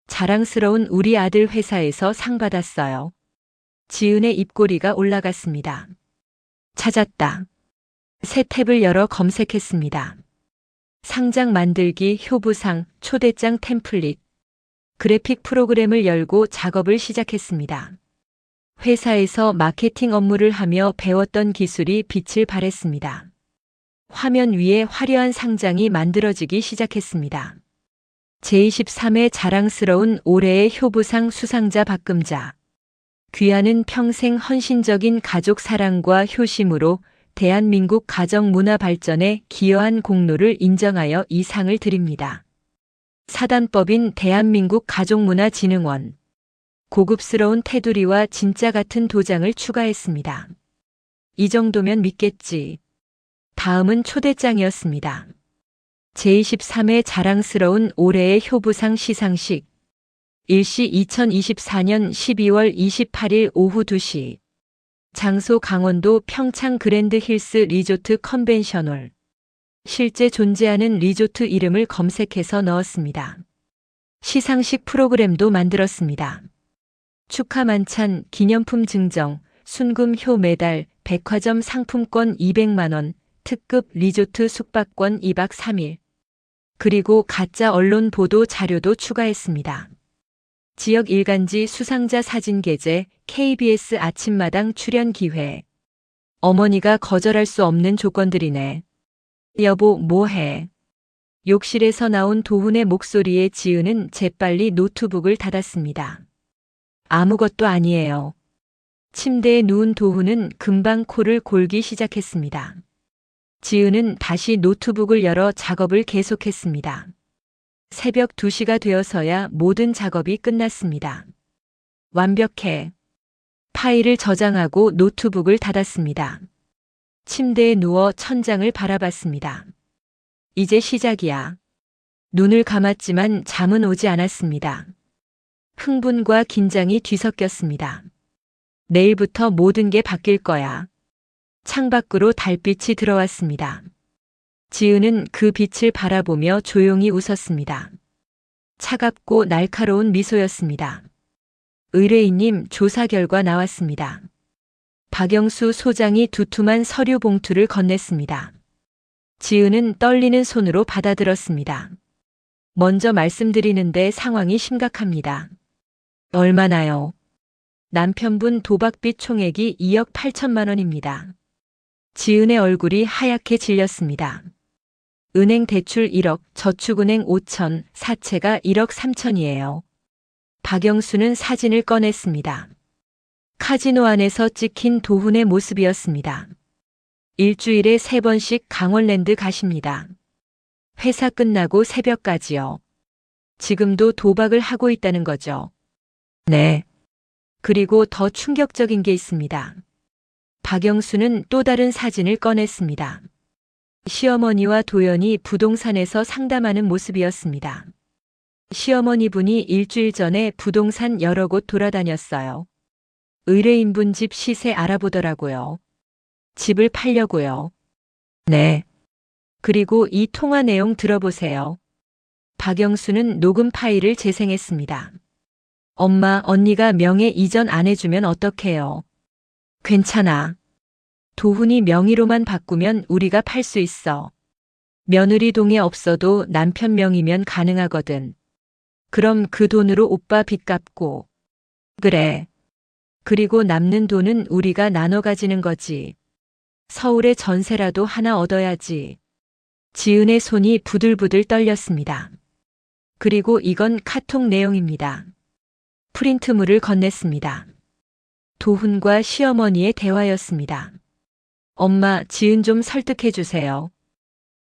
자랑스러운 우리 아들 회사에서 상 받았어요. 지은의 입꼬리가 올라갔습니다. 찾았다. 새 탭을 열어 검색했습니다. 상장 만들기, 효부상, 초대장 템플릿. 그래픽 프로그램을 열고 작업을 시작했습니다. 회사에서 마케팅 업무를 하며 배웠던 기술이 빛을 발했습니다. 화면 위에 화려한 상장이 만들어지기 시작했습니다. 제23회 자랑스러운 올해의 효부상 수상자 박금자. 귀하는 평생 헌신적인 가족 사랑과 효심으로 대한민국 가정 문화 발전에 기여한 공로를 인정하여 이 상을 드립니다. 사단법인 대한민국 가족문화진흥원. 고급스러운 테두리와 진짜 같은 도장을 추가했습니다. 이 정도면 믿겠지. 다음은 초대장이었습니다. 제23회 자랑스러운 올해의 효부상 시상식. 일시 2024년 12월 28일 오후 2시. 장소 강원도 평창 그랜드 힐스 리조트 컨벤션홀. 실제 존재하는 리조트 이름을 검색해서 넣었습니다. 시상식 프로그램도 만들었습니다. 축하 만찬, 기념품 증정, 순금 효 메달, 백화점 상품권 200만 원, 특급 리조트 숙박권 2박 3일. 그리고 가짜 언론 보도 자료도 추가했습니다. 지역 일간지 수상자 사진 게재, KBS 아침마당 출연 기회. 어머니가 거절할 수 없는 조건들이네. 여보, 뭐해? 욕실에서 나온 도훈의 목소리에 지은은 재빨리 노트북을 닫았습니다. 아무것도 아니에요. 침대에 누운 도훈은 금방 코를 골기 시작했습니다. 지은은 다시 노트북을 열어 작업을 계속했습니다. 새벽 2시가 되어서야 모든 작업이 끝났습니다. 완벽해. 파일을 저장하고 노트북을 닫았습니다. 침대에 누워 천장을 바라봤습니다. 이제 시작이야. 눈을 감았지만 잠은 오지 않았습니다. 흥분과 긴장이 뒤섞였습니다. 내일부터 모든 게 바뀔 거야. 창밖으로 달빛이 들어왔습니다. 지은은 그 빛을 바라보며 조용히 웃었습니다. 차갑고 날카로운 미소였습니다. 의뢰인님, 조사 결과 나왔습니다. 박영수 소장이 두툼한 서류 봉투를 건넸습니다. 지은은 떨리는 손으로 받아들었습니다. 먼저 말씀드리는데 상황이 심각합니다. 얼마나요? 남편분 도박빚 총액이 2억 8천만 원입니다. 지은의 얼굴이 하얗게 질렸습니다. 은행 대출 1억, 저축은행 5천, 사채가 1억 3천이에요. 박영수는 사진을 꺼냈습니다. 카지노 안에서 찍힌 도훈의 모습이었습니다. 일주일에 3번씩 강원랜드 가십니다. 회사 끝나고 새벽까지요. 지금도 도박을 하고 있다는 거죠. 네. 그리고 더 충격적인 게 있습니다. 박영수는 또 다른 사진을 꺼냈습니다. 시어머니와 도연이 부동산에서 상담하는 모습이었습니다. 시어머니분이 일주일 전에 부동산 여러 곳 돌아다녔어요. 의뢰인분 집 시세 알아보더라고요. 집을 팔려고요. 네. 그리고 이 통화 내용 들어보세요. 박영수는 녹음 파일을 재생했습니다. 엄마, 언니가 명예 이전 안 해주면 어떡해요? 괜찮아. 도훈이 명의로만 바꾸면 우리가 팔 수 있어. 며느리 동의 없어도 남편 명의면 가능하거든. 그럼 그 돈으로 오빠 빚 갚고. 그래. 그리고 남는 돈은 우리가 나눠 가지는 거지. 서울에 전세라도 하나 얻어야지. 지은의 손이 부들부들 떨렸습니다. 그리고 이건 카톡 내용입니다. 프린트물을 건넸습니다. 도훈과 시어머니의 대화였습니다. 엄마, 지은 좀 설득해 주세요.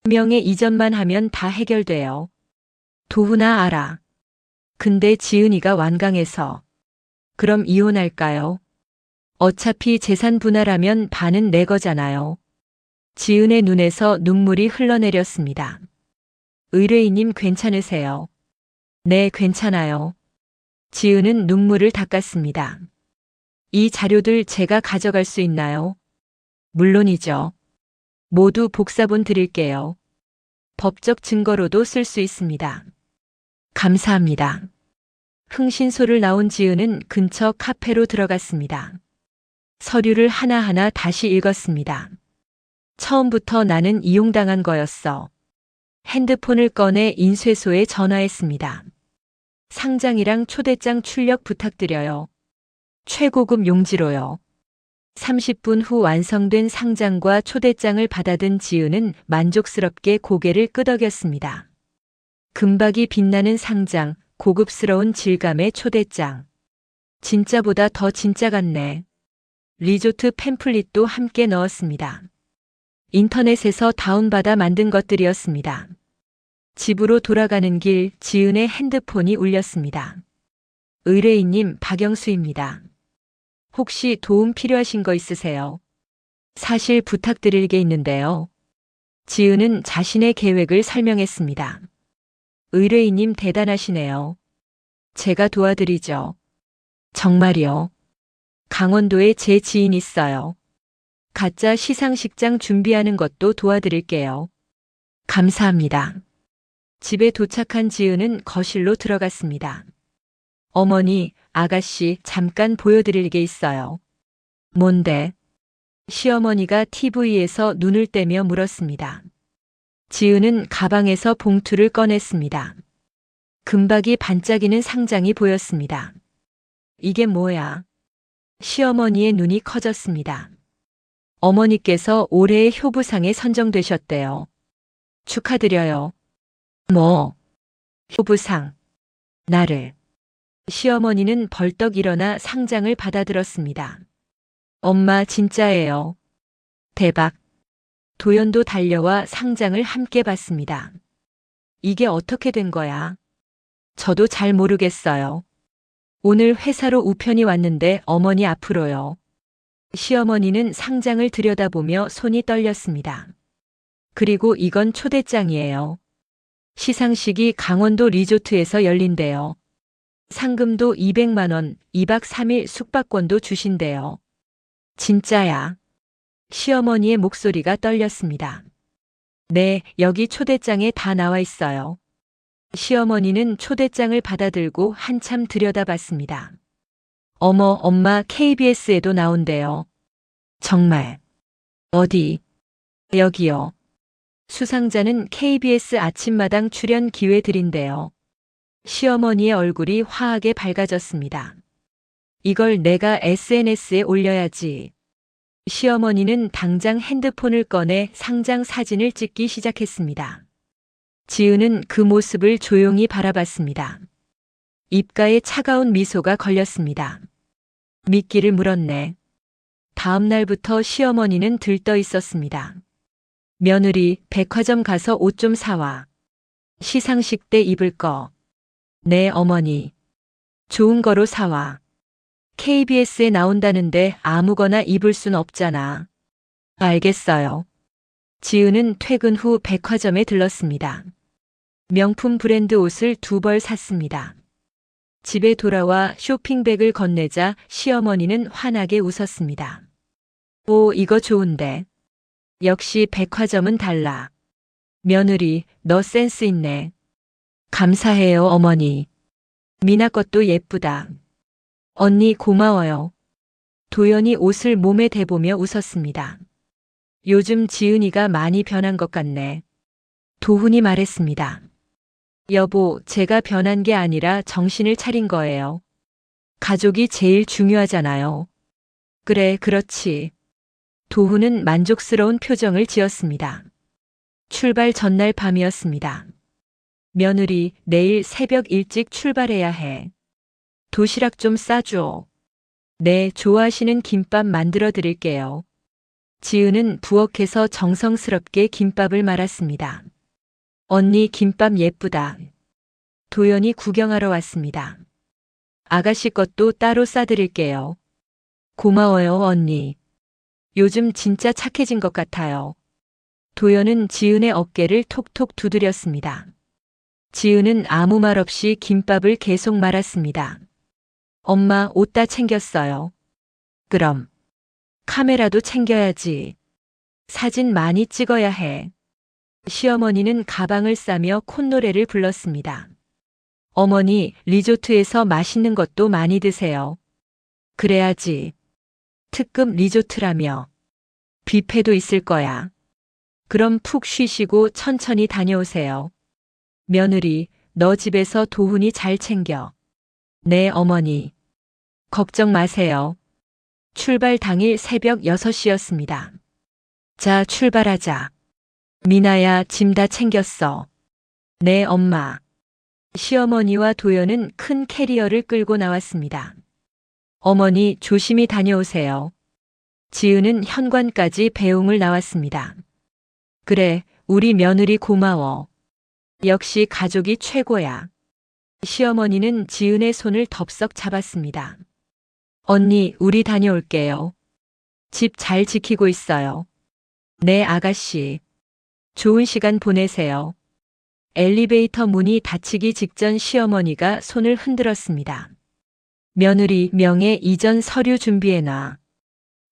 명예 이전만 하면 다 해결돼요. 도훈아, 알아. 근데 지은이가 완강해서. 그럼 이혼할까요? 어차피 재산 분할하면 반은 내 거잖아요. 지은의 눈에서 눈물이 흘러내렸습니다. 의뢰인님 괜찮으세요? 네, 괜찮아요. 지은은 눈물을 닦았습니다. 이 자료들 제가 가져갈 수 있나요? 물론이죠. 모두 복사본 드릴게요. 법적 증거로도 쓸 수 있습니다. 감사합니다. 흥신소를 나온 지은은 근처 카페로 들어갔습니다. 서류를 하나하나 다시 읽었습니다. 처음부터 나는 이용당한 거였어. 핸드폰을 꺼내 인쇄소에 전화했습니다. 상장이랑 초대장 출력 부탁드려요. 최고급 용지로요. 30분 후 완성된 상장과 초대장을 받아든 지은은 만족스럽게 고개를 끄덕였습니다. 금박이 빛나는 상장, 고급스러운 질감의 초대장. 진짜보다 더 진짜 같네. 리조트 팸플릿도 함께 넣었습니다. 인터넷에서 다운받아 만든 것들이었습니다. 집으로 돌아가는 길 지은의 핸드폰이 울렸습니다. 의뢰인님, 박영수입니다. 혹시 도움 필요하신 거 있으세요? 사실 부탁드릴 게 있는데요. 지은은 자신의 계획을 설명했습니다. 의뢰인님 대단하시네요. 제가 도와드리죠. 정말요? 강원도에 제 지인 있어요. 가짜 시상식장 준비하는 것도 도와드릴게요. 감사합니다. 집에 도착한 지은은 거실로 들어갔습니다. 어머니, 아가씨, 잠깐 보여드릴 게 있어요. 뭔데? 시어머니가 TV에서 눈을 떼며 물었습니다. 지은은 가방에서 봉투를 꺼냈습니다. 금박이 반짝이는 상장이 보였습니다. 이게 뭐야? 시어머니의 눈이 커졌습니다. 어머니께서 올해의 효부상에 선정되셨대요. 축하드려요. 뭐? 효부상. 나를. 시어머니는 벌떡 일어나 상장을 받아들었습니다. 엄마 진짜예요. 대박. 도연도 달려와 상장을 함께 받습니다. 이게 어떻게 된 거야? 저도 잘 모르겠어요. 오늘 회사로 우편이 왔는데 어머니 앞으로요. 시어머니는 상장을 들여다보며 손이 떨렸습니다. 그리고 이건 초대장이에요. 시상식이 강원도 리조트에서 열린대요. 상금도 200만 원, 2박 3일 숙박권도 주신대요. 진짜야. 시어머니의 목소리가 떨렸습니다. 네, 여기 초대장에 다 나와 있어요. 시어머니는 초대장을 받아들고 한참 들여다봤습니다. 어머, 엄마 KBS에도 나온대요. 정말. 어디? 여기요. 수상자는 KBS 아침마당 출연 기회 드린대요. 시어머니의 얼굴이 화하게 밝아졌습니다. 이걸 내가 SNS에 올려야지. 시어머니는 당장 핸드폰을 꺼내 상장 사진을 찍기 시작했습니다. 지은은 그 모습을 조용히 바라봤습니다. 입가에 차가운 미소가 걸렸습니다. 미끼를 물었네. 다음 날부터 시어머니는 들떠 있었습니다. 며느리, 백화점 가서 옷 좀 사와. 시상식 때 입을 거. 네, 어머니. 좋은 거로 사와. KBS에 나온다는데 아무거나 입을 순 없잖아. 알겠어요. 지은은 퇴근 후 백화점에 들렀습니다. 명품 브랜드 옷을 2벌 샀습니다. 집에 돌아와 쇼핑백을 건네자 시어머니는 환하게 웃었습니다. 오, 이거 좋은데. 역시 백화점은 달라. 며느리, 너 센스 있네. 감사해요, 어머니. 미나 것도 예쁘다. 언니 고마워요. 도연이 옷을 몸에 대보며 웃었습니다. 요즘 지은이가 많이 변한 것 같네. 도훈이 말했습니다. 여보, 제가 변한 게 아니라 정신을 차린 거예요. 가족이 제일 중요하잖아요. 그래, 그렇지. 도훈은 만족스러운 표정을 지었습니다. 출발 전날 밤이었습니다. 며느리, 내일 새벽 일찍 출발해야 해. 도시락 좀 싸줘. 네, 좋아하시는 김밥 만들어 드릴게요. 지은은 부엌에서 정성스럽게 김밥을 말았습니다. 언니 김밥 예쁘다. 도연이 구경하러 왔습니다. 아가씨 것도 따로 싸드릴게요. 고마워요, 언니. 요즘 진짜 착해진 것 같아요. 도연은 지은의 어깨를 톡톡 두드렸습니다. 지은은 아무 말 없이 김밥을 계속 말았습니다. 엄마, 옷 다 챙겼어요. 그럼 카메라도 챙겨야지. 사진 많이 찍어야 해. 시어머니는 가방을 싸며 콧노래를 불렀습니다. 어머니, 리조트에서 맛있는 것도 많이 드세요. 그래야지. 특급 리조트라며. 뷔페도 있을 거야. 그럼 푹 쉬시고 천천히 다녀오세요. 며느리, 너 집에서 도훈이 잘 챙겨. 네, 어머니. 걱정 마세요. 출발 당일 새벽 6시였습니다. 자, 출발하자. 미나야, 짐 다 챙겼어. 네, 엄마. 시어머니와 도연은 큰 캐리어를 끌고 나왔습니다. 어머니, 조심히 다녀오세요. 지은은 현관까지 배웅을 나왔습니다. 그래, 우리 며느리 고마워. 역시 가족이 최고야. 시어머니는 지은의 손을 덥석 잡았습니다. 언니, 우리 다녀올게요. 집 잘 지키고 있어요. 네, 아가씨. 좋은 시간 보내세요. 엘리베이터 문이 닫히기 직전 시어머니가 손을 흔들었습니다. 며느리, 명예 이전 서류 준비해놔.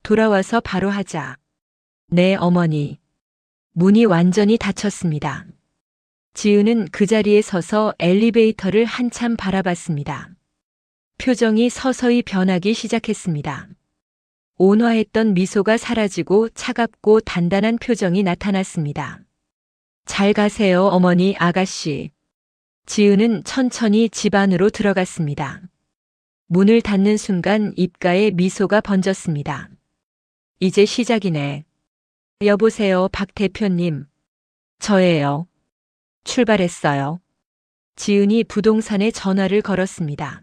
돌아와서 바로 하자. 네, 어머니. 문이 완전히 닫혔습니다. 지은은 그 자리에 서서 엘리베이터를 한참 바라봤습니다. 표정이 서서히 변하기 시작했습니다. 온화했던 미소가 사라지고 차갑고 단단한 표정이 나타났습니다. 잘 가세요, 어머니, 아가씨. 지은은 천천히 집 안으로 들어갔습니다. 문을 닫는 순간 입가에 미소가 번졌습니다. 이제 시작이네. 여보세요, 박 대표님. 저예요. 출발했어요. 지은이 부동산에 전화를 걸었습니다.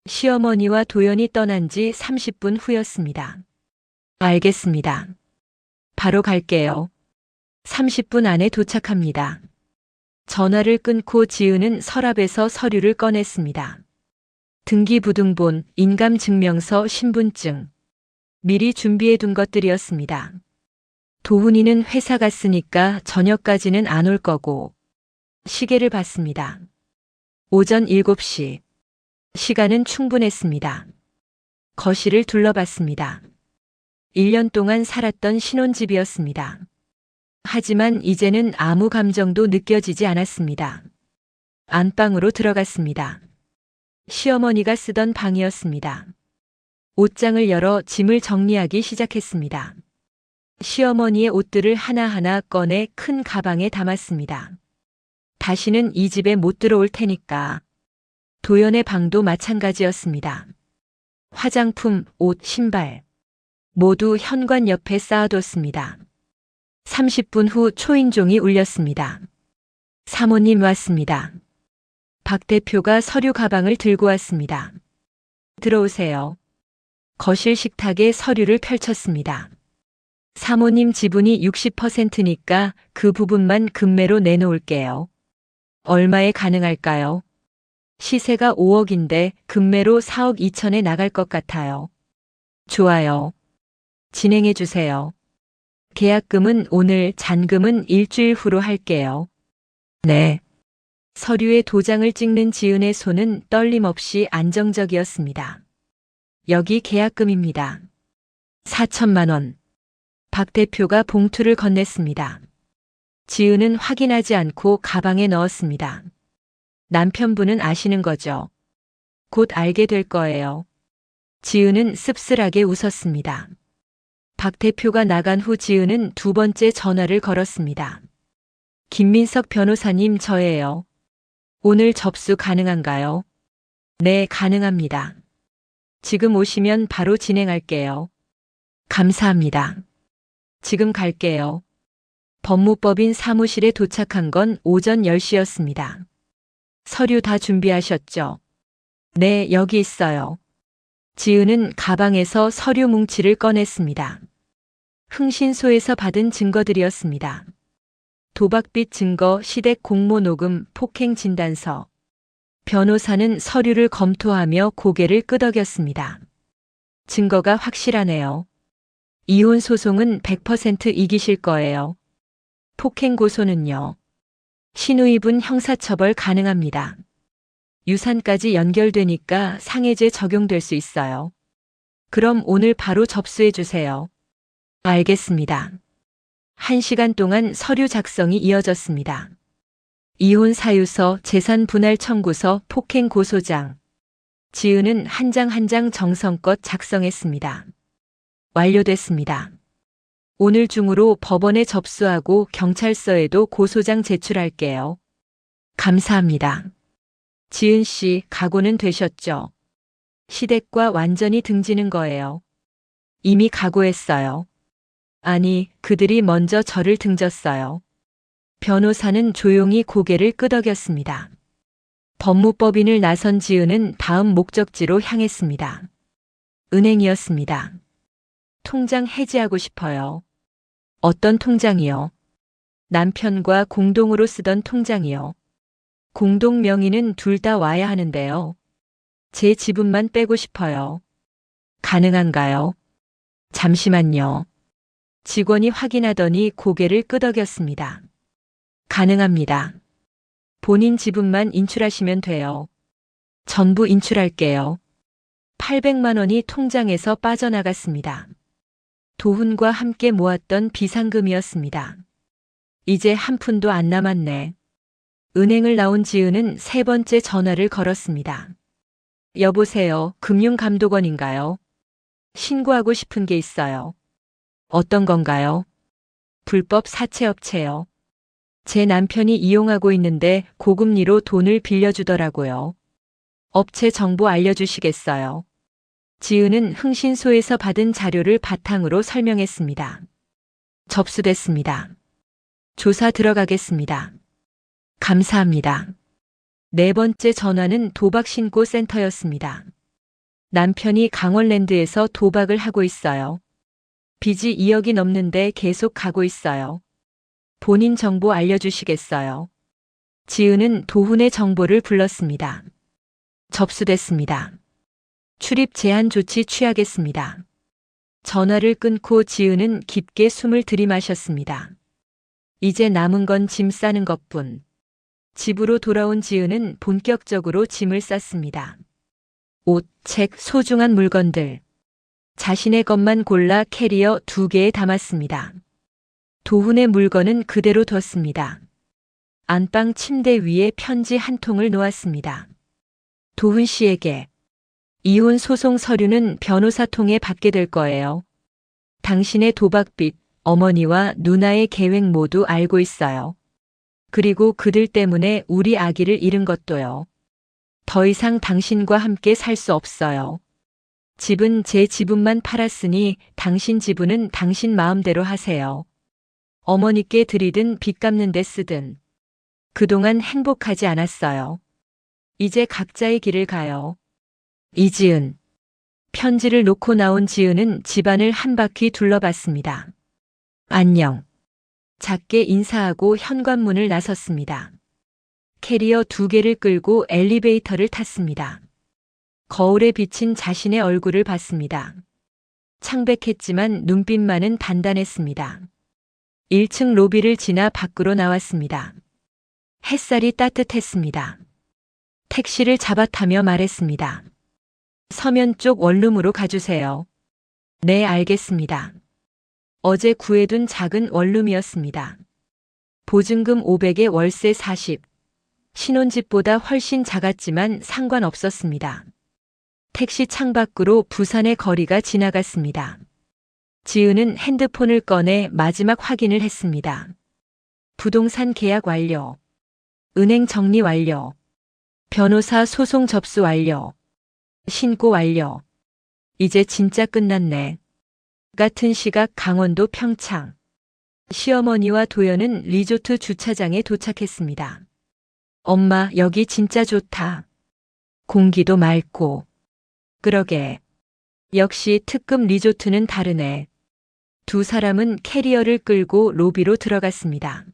시어머니와 도연이 떠난 지 30분 후였습니다. 알겠습니다. 바로 갈게요. 30분 안에 도착합니다. 전화를 끊고 지은은 서랍에서 서류를 꺼냈습니다. 등기부등본, 인감증명서, 신분증. 미리 준비해둔 것들이었습니다. 도훈이는 회사 갔으니까 저녁까지는 안 올 거고. 시계를 봤습니다. 오전 7시. 시간은 충분했습니다. 거실을 둘러봤습니다. 1년 동안 살았던 신혼집이었습니다. 하지만 이제는 아무 감정도 느껴지지 않았습니다. 안방으로 들어갔습니다. 시어머니가 쓰던 방이었습니다. 옷장을 열어 짐을 정리하기 시작했습니다. 시어머니의 옷들을 하나하나 꺼내 큰 가방에 담았습니다. 다시는 이 집에 못 들어올 테니까. 도연의 방도 마찬가지였습니다. 화장품, 옷, 신발 모두 현관 옆에 쌓아뒀습니다. 30분 후 초인종이 울렸습니다. 사모님 왔습니다. 박 대표가 서류 가방을 들고 왔습니다. 들어오세요. 거실 식탁에 서류를 펼쳤습니다. 사모님 지분이 60%니까 그 부분만 금매로 내놓을게요. 얼마에 가능할까요? 시세가 5억인데 금매로 4억 2천에 나갈 것 같아요. 좋아요. 진행해 주세요. 계약금은 오늘, 잔금은 일주일 후로 할게요. 네. 서류에 도장을 찍는 지은의 손은 떨림 없이 안정적이었습니다. 여기 계약금입니다. 4천만 원. 박 대표가 봉투를 건넸습니다. 지은은 확인하지 않고 가방에 넣었습니다. 남편분은 아시는 거죠? 곧 알게 될 거예요. 지은은 씁쓸하게 웃었습니다. 박 대표가 나간 후 지은은 두 번째 전화를 걸었습니다. 김민석 변호사님, 저예요. 오늘 접수 가능한가요? 네, 가능합니다. 지금 오시면 바로 진행할게요. 감사합니다. 지금 갈게요. 법무법인 사무실에 도착한 건 오전 10시였습니다. 서류 다 준비하셨죠? 네, 여기 있어요. 지은은 가방에서 서류 뭉치를 꺼냈습니다. 흥신소에서 받은 증거들이었습니다. 도박빚 증거, 시댁 공모 녹음, 폭행 진단서. 변호사는 서류를 검토하며 고개를 끄덕였습니다. 증거가 확실하네요. 이혼 소송은 100% 이기실 거예요. 폭행 고소는요. 신우이분 형사처벌 가능합니다. 유산까지 연결되니까 상해죄 적용될 수 있어요. 그럼 오늘 바로 접수해 주세요. 알겠습니다. 1시간 동안 서류 작성이 이어졌습니다. 이혼 사유서, 재산 분할 청구서, 폭행 고소장. 지은은 한 장 한 장 정성껏 작성했습니다. 완료됐습니다. 오늘 중으로 법원에 접수하고 경찰서에도 고소장 제출할게요. 감사합니다. 지은 씨, 각오는 되셨죠? 시댁과 완전히 등지는 거예요. 이미 각오했어요. 아니, 그들이 먼저 저를 등졌어요. 변호사는 조용히 고개를 끄덕였습니다. 법무법인을 나선 지은은 다음 목적지로 향했습니다. 은행이었습니다. 통장 해지하고 싶어요. 어떤 통장이요? 남편과 공동으로 쓰던 통장이요. 공동 명의는 둘 다 와야 하는데요. 제 지분만 빼고 싶어요. 가능한가요? 잠시만요. 직원이 확인하더니 고개를 끄덕였습니다. 가능합니다. 본인 지분만 인출하시면 돼요. 전부 인출할게요. 800만 원이 통장에서 빠져나갔습니다. 도훈과 함께 모았던 비상금이었습니다. 이제 한 푼도 안 남았네. 은행을 나온 지은은 세 번째 전화를 걸었습니다. 여보세요, 금융감독원인가요? 신고하고 싶은 게 있어요. 어떤 건가요? 불법 사채업체요. 제 남편이 이용하고 있는데 고금리로 돈을 빌려주더라고요. 업체 정보 알려주시겠어요? 지은은 흥신소에서 받은 자료를 바탕으로 설명했습니다. 접수됐습니다. 조사 들어가겠습니다. 감사합니다. 네 번째 전화는 도박신고센터였습니다. 남편이 강원랜드에서 도박을 하고 있어요. 빚이 2억이 넘는데 계속 가고 있어요. 본인 정보 알려주시겠어요? 지은은 도훈의 정보를 불렀습니다. 접수됐습니다. 출입 제한 조치 취하겠습니다. 전화를 끊고 지은은 깊게 숨을 들이마셨습니다. 이제 남은 건 짐 싸는 것뿐. 집으로 돌아온 지은은 본격적으로 짐을 쌌습니다. 옷, 책, 소중한 물건들. 자신의 것만 골라 캐리어 2개에 담았습니다. 도훈의 물건은 그대로 뒀습니다. 안방 침대 위에 편지 한 통을 놓았습니다. 도훈 씨에게 이혼 소송 서류는 변호사 통해 받게 될 거예요. 당신의 도박빚, 어머니와 누나의 계획 모두 알고 있어요. 그리고 그들 때문에 우리 아기를 잃은 것도요. 더 이상 당신과 함께 살 수 없어요. 집은 제 지분만 팔았으니 당신 지분은 당신 마음대로 하세요. 어머니께 드리든 빚 갚는 데 쓰든. 그동안 행복하지 않았어요. 이제 각자의 길을 가요. 이지은. 편지를 놓고 나온 지은은 집안을 한 바퀴 둘러봤습니다. 안녕. 작게 인사하고 현관문을 나섰습니다. 캐리어 2개를 끌고 엘리베이터를 탔습니다. 거울에 비친 자신의 얼굴을 봤습니다. 창백했지만 눈빛만은 단단했습니다. 1층 로비를 지나 밖으로 나왔습니다. 햇살이 따뜻했습니다. 택시를 잡아 타며 말했습니다. 서면 쪽 원룸으로 가주세요. 네, 알겠습니다. 어제 구해둔 작은 원룸이었습니다. 보증금 500에 월세 40. 신혼집보다 훨씬 작았지만 상관없었습니다. 택시 창밖으로 부산의 거리가 지나갔습니다. 지은은 핸드폰을 꺼내 마지막 확인을 했습니다. 부동산 계약 완료. 은행 정리 완료. 변호사 소송 접수 완료. 신고 완료. 이제 진짜 끝났네. 같은 시각 강원도 평창. 시어머니와 도연은 리조트 주차장에 도착했습니다. 엄마, 여기 진짜 좋다. 공기도 맑고. 그러게. 역시 특급 리조트는 다르네. 두 사람은 캐리어를 끌고 로비로 들어갔습니다.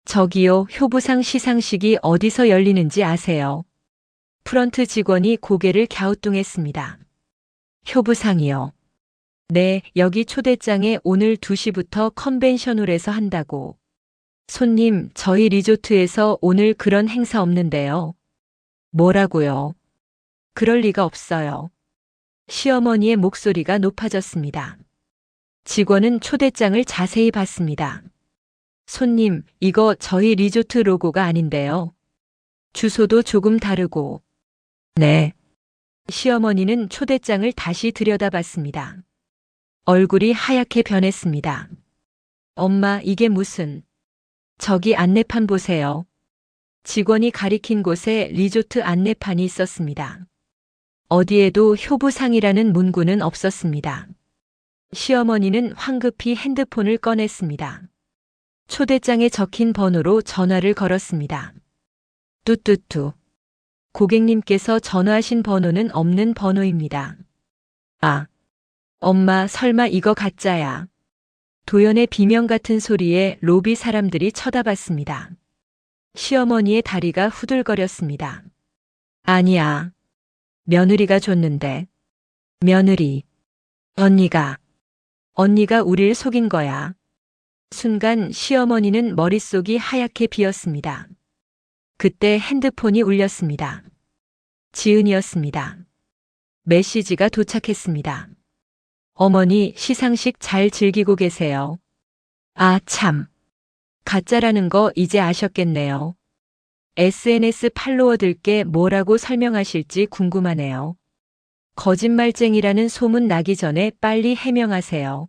저기요, 효부상 시상식이 어디서 열리는지 아세요? 프런트 직원이 고개를 갸우뚱했습니다. 효부상이요. 네, 여기 초대장에 오늘 2시부터 컨벤션홀에서 한다고. 손님, 저희 리조트에서 오늘 그런 행사 없는데요. 뭐라고요? 그럴 리가 없어요. 시어머니의 목소리가 높아졌습니다. 직원은 초대장을 자세히 봤습니다. 손님, 이거 저희 리조트 로고가 아닌데요. 주소도 조금 다르고. 네. 시어머니는 초대장을 다시 들여다봤습니다. 얼굴이 하얗게 변했습니다. 엄마, 이게 무슨... 저기 안내판 보세요. 직원이 가리킨 곳에 리조트 안내판이 있었습니다. 어디에도 효부상이라는 문구는 없었습니다. 시어머니는 황급히 핸드폰을 꺼냈습니다. 초대장에 적힌 번호로 전화를 걸었습니다. 뚜뚜뚜. 고객님께서 전화하신 번호는 없는 번호입니다. 아, 엄마, 설마 이거 가짜야? 도연의 비명 같은 소리에 로비 사람들이 쳐다봤습니다. 시어머니의 다리가 후들거렸습니다. 아니야. 며느리가 줬는데. 며느리. 언니가 우릴 속인 거야. 순간 시어머니는 머릿속이 하얗게 비었습니다. 그때 핸드폰이 울렸습니다. 지은이었습니다. 메시지가 도착했습니다. 어머니, 시상식 잘 즐기고 계세요. 아, 참. 가짜라는 거 이제 아셨겠네요. SNS 팔로워들께 뭐라고 설명하실지 궁금하네요. 거짓말쟁이라는 소문 나기 전에 빨리 해명하세요.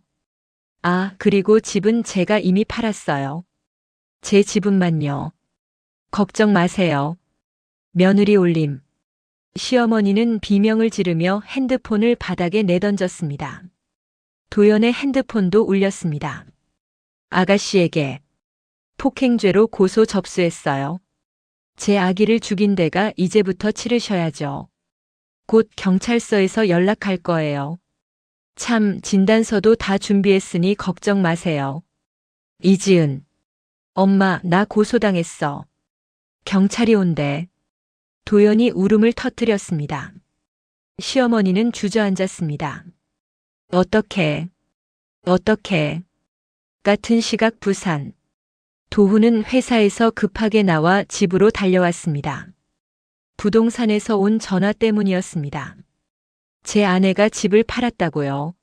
아, 그리고 집은 제가 이미 팔았어요. 제 지분만요. 걱정 마세요. 며느리 올림. 시어머니는 비명을 지르며 핸드폰을 바닥에 내던졌습니다. 도연의 핸드폰도 울렸습니다. 아가씨에게 폭행죄로 고소 접수했어요. 제 아기를 죽인 데가 이제부터 치르셔야죠. 곧 경찰서에서 연락할 거예요. 참, 진단서도 다 준비했으니 걱정 마세요. 이지은. 엄마, 나 고소당했어. 경찰이 온대. 도연이 울음을 터뜨렸습니다. 시어머니는 주저앉았습니다. 어떻게 같은 시각 부산. 도훈은 회사에서 급하게 나와 집으로 달려왔습니다. 부동산에서 온 전화 때문이었습니다. 제 아내가 집을 팔았다고요.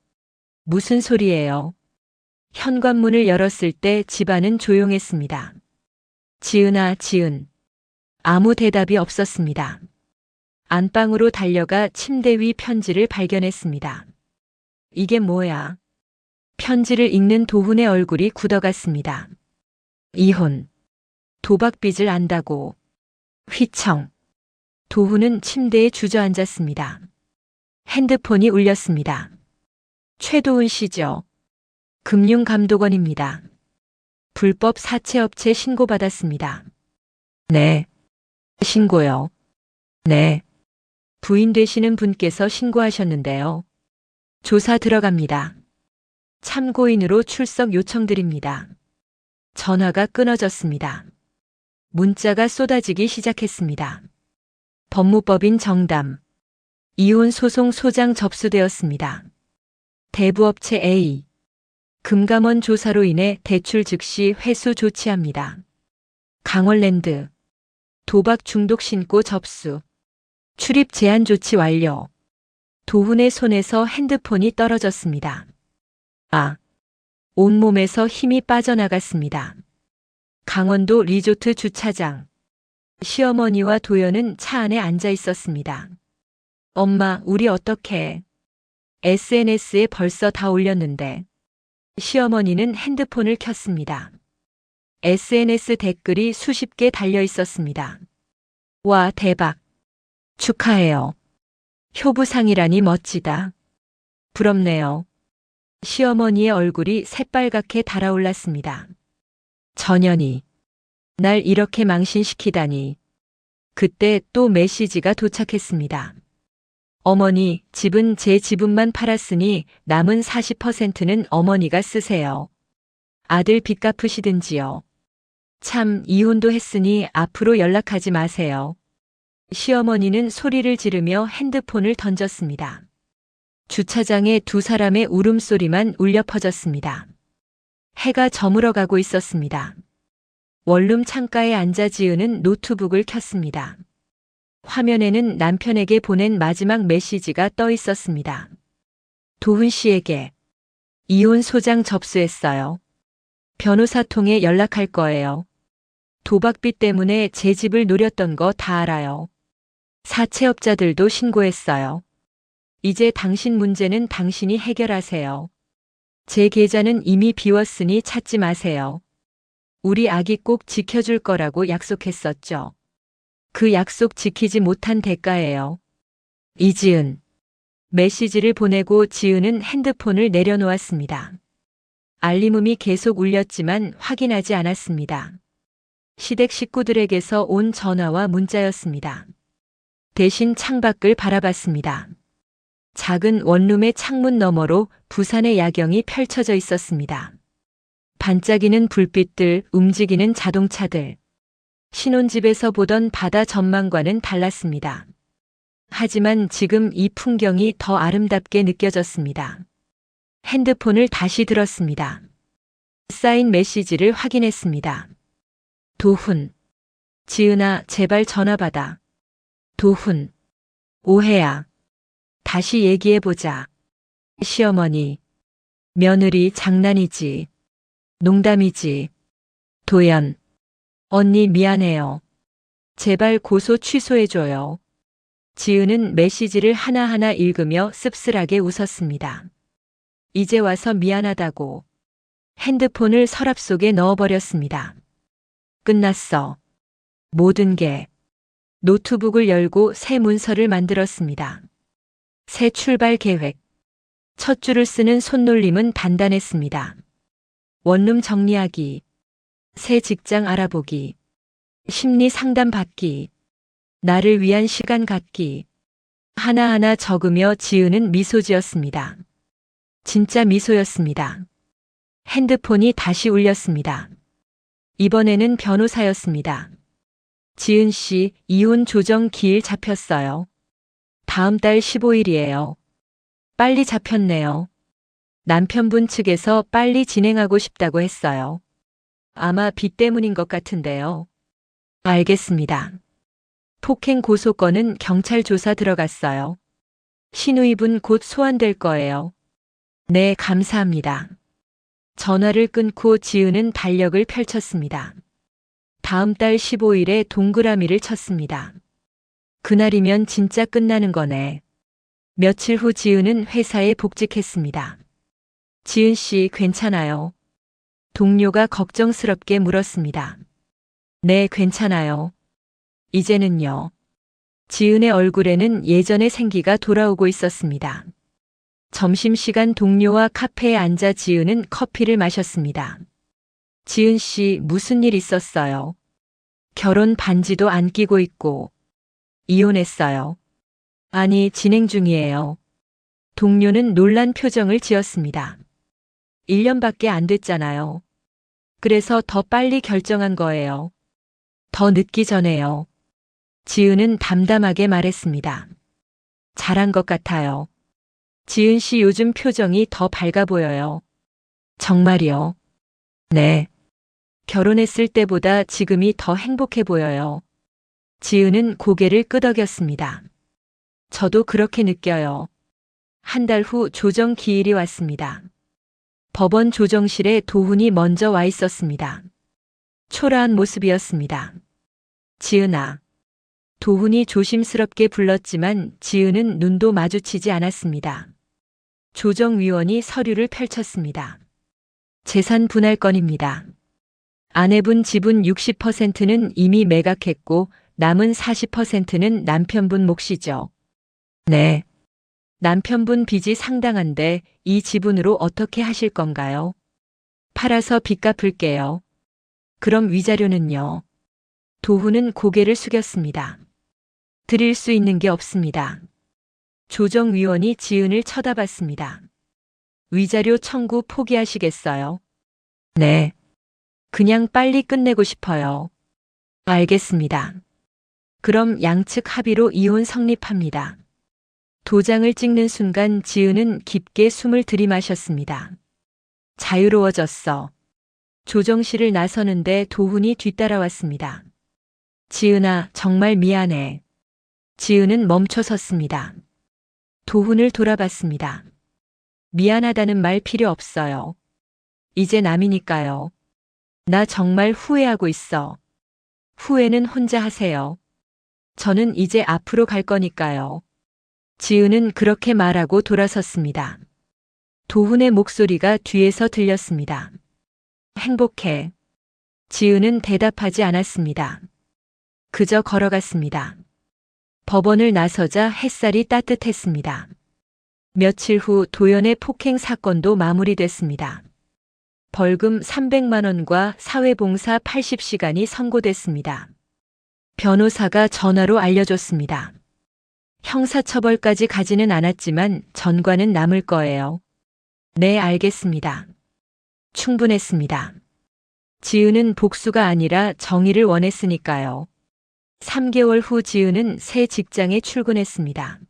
무슨 소리예요? 현관문을 열었을 때 집안은 조용했습니다. 지은아, 지은. 아무 대답이 없었습니다. 안방으로 달려가 침대 위 편지를 발견했습니다. 이게 뭐야? 편지를 읽는 도훈의 얼굴이 굳어갔습니다. 이혼. 도박빚을 안다고. 휘청. 도훈은 침대에 주저앉았습니다. 핸드폰이 울렸습니다. 최도훈 씨죠. 금융감독원입니다. 불법 사채업체 신고받았습니다. 네. 신고요. 네. 부인 되시는 분께서 신고하셨는데요. 조사 들어갑니다. 참고인으로 출석 요청드립니다. 전화가 끊어졌습니다. 문자가 쏟아지기 시작했습니다. 법무법인 정담. 이혼 소송 소장 접수되었습니다. 대부업체 A. 금감원 조사로 인해 대출 즉시 회수 조치합니다. 강원랜드. 도박 중독 신고 접수. 출입 제한 조치 완료. 도훈의 손에서 핸드폰이 떨어졌습니다. 온몸에서 힘이 빠져나갔습니다. 강원도 리조트 주차장. 시어머니와 도연은 차 안에 앉아 있었습니다. 엄마, 우리 어떡해? SNS에 벌써 다 올렸는데. 시어머니는 핸드폰을 켰습니다. SNS 댓글이 수십 개 달려 있었습니다. 와, 대박. 축하해요. 효부상이라니 멋지다. 부럽네요. 시어머니의 얼굴이 새빨갛게 달아올랐습니다. 전현이. 날 이렇게 망신시키다니. 그때 또 메시지가 도착했습니다. 어머니, 집은 제 지분만 팔았으니 남은 40%는 어머니가 쓰세요. 아들 빚 갚으시든지요. 참, 이혼도 했으니 앞으로 연락하지 마세요. 시어머니는 소리를 지르며 핸드폰을 던졌습니다. 주차장에 두 사람의 울음소리만 울려 퍼졌습니다. 해가 저물어 가고 있었습니다. 원룸 창가에 앉아 지은은 노트북을 켰습니다. 화면에는 남편에게 보낸 마지막 메시지가 떠 있었습니다. 도훈 씨에게. 이혼 소장 접수했어요. 변호사 통해 연락할 거예요. 도박빚 때문에 제 집을 노렸던 거 다 알아요. 사채업자들도 신고했어요. 이제 당신 문제는 당신이 해결하세요. 제 계좌는 이미 비웠으니 찾지 마세요. 우리 아기 꼭 지켜줄 거라고 약속했었죠. 그 약속 지키지 못한 대가예요. 이지은. 메시지를 보내고 지은은 핸드폰을 내려놓았습니다. 알림음이 계속 울렸지만 확인하지 않았습니다. 시댁 식구들에게서 온 전화와 문자였습니다. 대신 창밖을 바라봤습니다. 작은 원룸의 창문 너머로 부산의 야경이 펼쳐져 있었습니다. 반짝이는 불빛들, 움직이는 자동차들. 신혼집에서 보던 바다 전망과는 달랐습니다. 하지만 지금 이 풍경이 더 아름답게 느껴졌습니다. 핸드폰을 다시 들었습니다. 쌓인 메시지를 확인했습니다. 도훈. 지은아, 제발 전화 받아. 도훈. 오해야. 다시 얘기해보자. 시어머니. 며느리 장난이지. 농담이지. 도연. 언니 미안해요. 제발 고소 취소해줘요. 지은은 메시지를 하나하나 읽으며 씁쓸하게 웃었습니다. 이제 와서 미안하다고. 핸드폰을 서랍 속에 넣어버렸습니다. 끝났어. 모든 게. 노트북을 열고 새 문서를 만들었습니다. 새 출발 계획. 첫 줄을 쓰는 손놀림은 단단했습니다. 원룸 정리하기. 새 직장 알아보기. 심리 상담 받기. 나를 위한 시간 갖기. 하나하나 적으며 지은은 미소 지었습니다. 진짜 미소였습니다. 핸드폰이 다시 울렸습니다. 이번에는 변호사였습니다. 지은 씨, 이혼 조정 기일 잡혔어요. 다음 달 15일이에요. 빨리 잡혔네요. 남편분 측에서 빨리 진행하고 싶다고 했어요. 아마 빚 때문인 것 같은데요. 알겠습니다. 폭행 고소 건은 경찰 조사 들어갔어요. 신우이분 곧 소환될 거예요. 네, 감사합니다. 전화를 끊고 지은은 달력을 펼쳤습니다. 다음 달 15일에 동그라미를 쳤습니다. 그날이면 진짜 끝나는 거네. 며칠 후 지은은 회사에 복직했습니다. 지은 씨 괜찮아요? 동료가 걱정스럽게 물었습니다. 네, 괜찮아요. 이제는요. 지은의 얼굴에는 예전의 생기가 돌아오고 있었습니다. 점심시간 동료와 카페에 앉아 지은은 커피를 마셨습니다. 지은 씨 무슨 일 있었어요? 결혼 반지도 안 끼고 있고 이혼했어요. 아니, 진행 중이에요. 동료는 놀란 표정을 지었습니다. 1년밖에 안 됐잖아요. 그래서 더 빨리 결정한 거예요. 더 늦기 전에요. 지은은 담담하게 말했습니다. 잘한 것 같아요. 지은 씨 요즘 표정이 더 밝아 보여요. 정말이요? 네. 결혼했을 때보다 지금이 더 행복해 보여요. 지은은 고개를 끄덕였습니다. 저도 그렇게 느껴요. 한 달 후 조정 기일이 왔습니다. 법원 조정실에 도훈이 먼저 와 있었습니다. 초라한 모습이었습니다. 지은아. 도훈이 조심스럽게 불렀지만 지은은 눈도 마주치지 않았습니다. 조정위원이 서류를 펼쳤습니다. 재산 분할 건입니다. 아내분 지분 60%는 이미 매각했고 남은 40%는 남편분 몫이죠. 네. 남편분 빚이 상당한데 이 지분으로 어떻게 하실 건가요? 팔아서 빚 갚을게요. 그럼 위자료는요? 도훈은 고개를 숙였습니다. 드릴 수 있는 게 없습니다. 조정위원이 지은을 쳐다봤습니다. 위자료 청구 포기하시겠어요? 네. 그냥 빨리 끝내고 싶어요. 알겠습니다. 그럼 양측 합의로 이혼 성립합니다. 도장을 찍는 순간 지은은 깊게 숨을 들이마셨습니다. 자유로워졌어. 조정실을 나서는데 도훈이 뒤따라왔습니다. 지은아, 정말 미안해. 지은은 멈춰 섰습니다. 도훈을 돌아봤습니다. 미안하다는 말 필요 없어요. 이제 남이니까요. 나 정말 후회하고 있어. 후회는 혼자 하세요. 저는 이제 앞으로 갈 거니까요. 지은은 그렇게 말하고 돌아섰습니다. 도훈의 목소리가 뒤에서 들렸습니다. 행복해. 지은은 대답하지 않았습니다. 그저 걸어갔습니다. 법원을 나서자 햇살이 따뜻했습니다. 며칠 후 도연의 폭행 사건도 마무리됐습니다. 벌금 300만 원과 사회봉사 80시간이 선고됐습니다. 변호사가 전화로 알려줬습니다. 형사처벌까지 가지는 않았지만 전과는 남을 거예요. 네, 알겠습니다. 충분했습니다. 지은은 복수가 아니라 정의를 원했으니까요. 3개월 후 지은은 새 직장에 출근했습니다.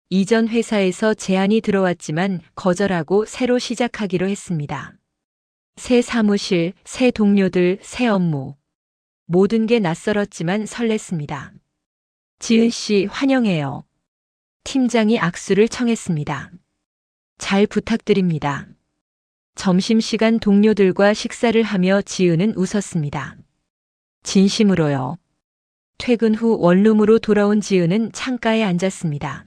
이전 회사에서 제안이 들어왔지만 거절하고 새로 시작하기로 했습니다. 새 사무실, 새 동료들, 새 업무. 모든 게 낯설었지만 설렜습니다. 지은 씨 환영해요. 팀장이 악수를 청했습니다. 잘 부탁드립니다. 점심시간 동료들과 식사를 하며 지은은 웃었습니다. 진심으로요. 퇴근 후 원룸으로 돌아온 지은은 창가에 앉았습니다.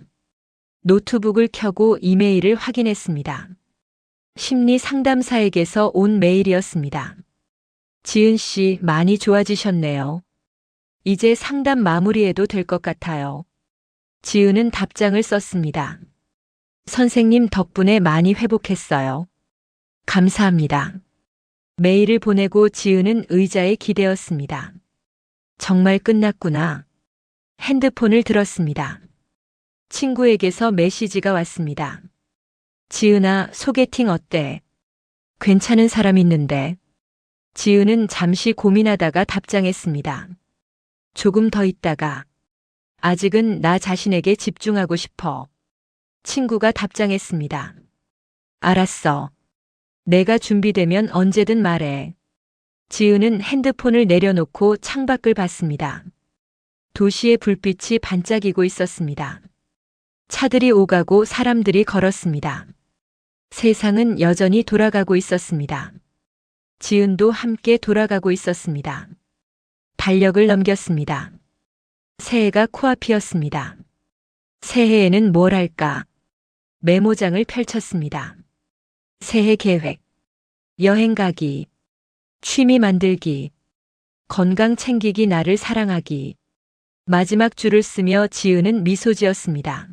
노트북을 켜고 이메일을 확인했습니다. 심리 상담사에게서 온 메일이었습니다. 지은 씨 많이 좋아지셨네요. 이제 상담 마무리해도 될 것 같아요. 지은은 답장을 썼습니다. 선생님 덕분에 많이 회복했어요. 감사합니다. 메일을 보내고 지은은 의자에 기대었습니다. 정말 끝났구나. 핸드폰을 들었습니다. 친구에게서 메시지가 왔습니다. 지은아, 소개팅 어때? 괜찮은 사람 있는데. 지은은 잠시 고민하다가 답장했습니다. 조금 더 있다가. 아직은 나 자신에게 집중하고 싶어. 친구가 답장했습니다. 알았어. 내가 준비되면 언제든 말해. 지은은 핸드폰을 내려놓고 창밖을 봤습니다. 도시의 불빛이 반짝이고 있었습니다. 차들이 오가고 사람들이 걸었습니다. 세상은 여전히 돌아가고 있었습니다. 지은도 함께 돌아가고 있었습니다. 달력을 넘겼습니다. 새해가 코앞이었습니다. 새해에는 뭘 할까? 메모장을 펼쳤습니다. 새해 계획, 여행 가기, 취미 만들기, 건강 챙기기, 나를 사랑하기. 마지막 줄을 쓰며 지은은 미소 지었습니다.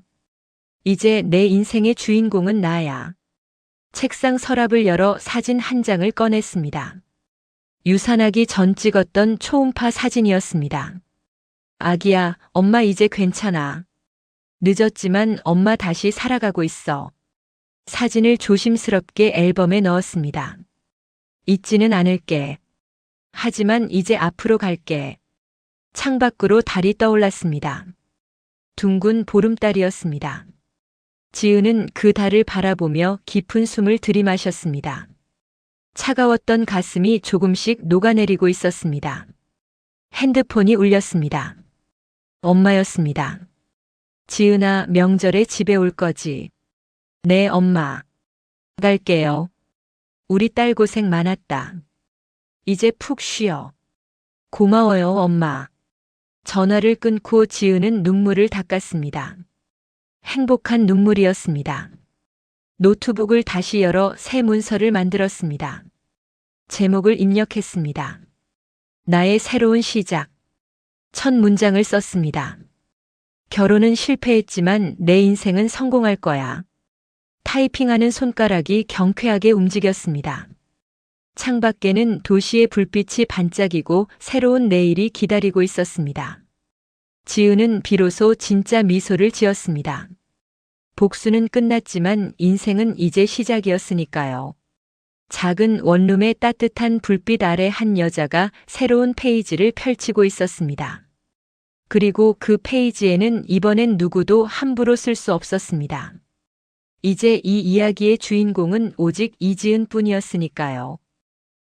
이제 내 인생의 주인공은 나야. 책상 서랍을 열어 사진 한 장을 꺼냈습니다. 유산하기 전 찍었던 초음파 사진이었습니다. 아기야, 엄마 이제 괜찮아. 늦었지만 엄마 다시 살아가고 있어. 사진을 조심스럽게 앨범에 넣었습니다. 잊지는 않을게. 하지만 이제 앞으로 갈게. 창밖으로 달이 떠올랐습니다. 둥근 보름달이었습니다. 지은은 그 달을 바라보며 깊은 숨을 들이마셨습니다. 차가웠던 가슴이 조금씩 녹아내리고 있었습니다. 핸드폰이 울렸습니다. 엄마였습니다. 지은아, 명절에 집에 올 거지? 네, 엄마. 갈게요. 우리 딸 고생 많았다. 이제 푹 쉬어. 고마워요, 엄마. 전화를 끊고 지은은 눈물을 닦았습니다. 행복한 눈물이었습니다. 노트북을 다시 열어 새 문서를 만들었습니다. 제목을 입력했습니다. 나의 새로운 시작. 첫 문장을 썼습니다. 결혼은 실패했지만 내 인생은 성공할 거야. 타이핑하는 손가락이 경쾌하게 움직였습니다. 창밖에는 도시의 불빛이 반짝이고 새로운 내일이 기다리고 있었습니다. 지은은 비로소 진짜 미소를 지었습니다. 복수는 끝났지만 인생은 이제 시작이었으니까요. 작은 원룸의 따뜻한 불빛 아래 한 여자가 새로운 페이지를 펼치고 있었습니다. 그리고 그 페이지에는 이번엔 누구도 함부로 쓸 수 없었습니다. 이제 이 이야기의 주인공은 오직 이지은 뿐이었으니까요.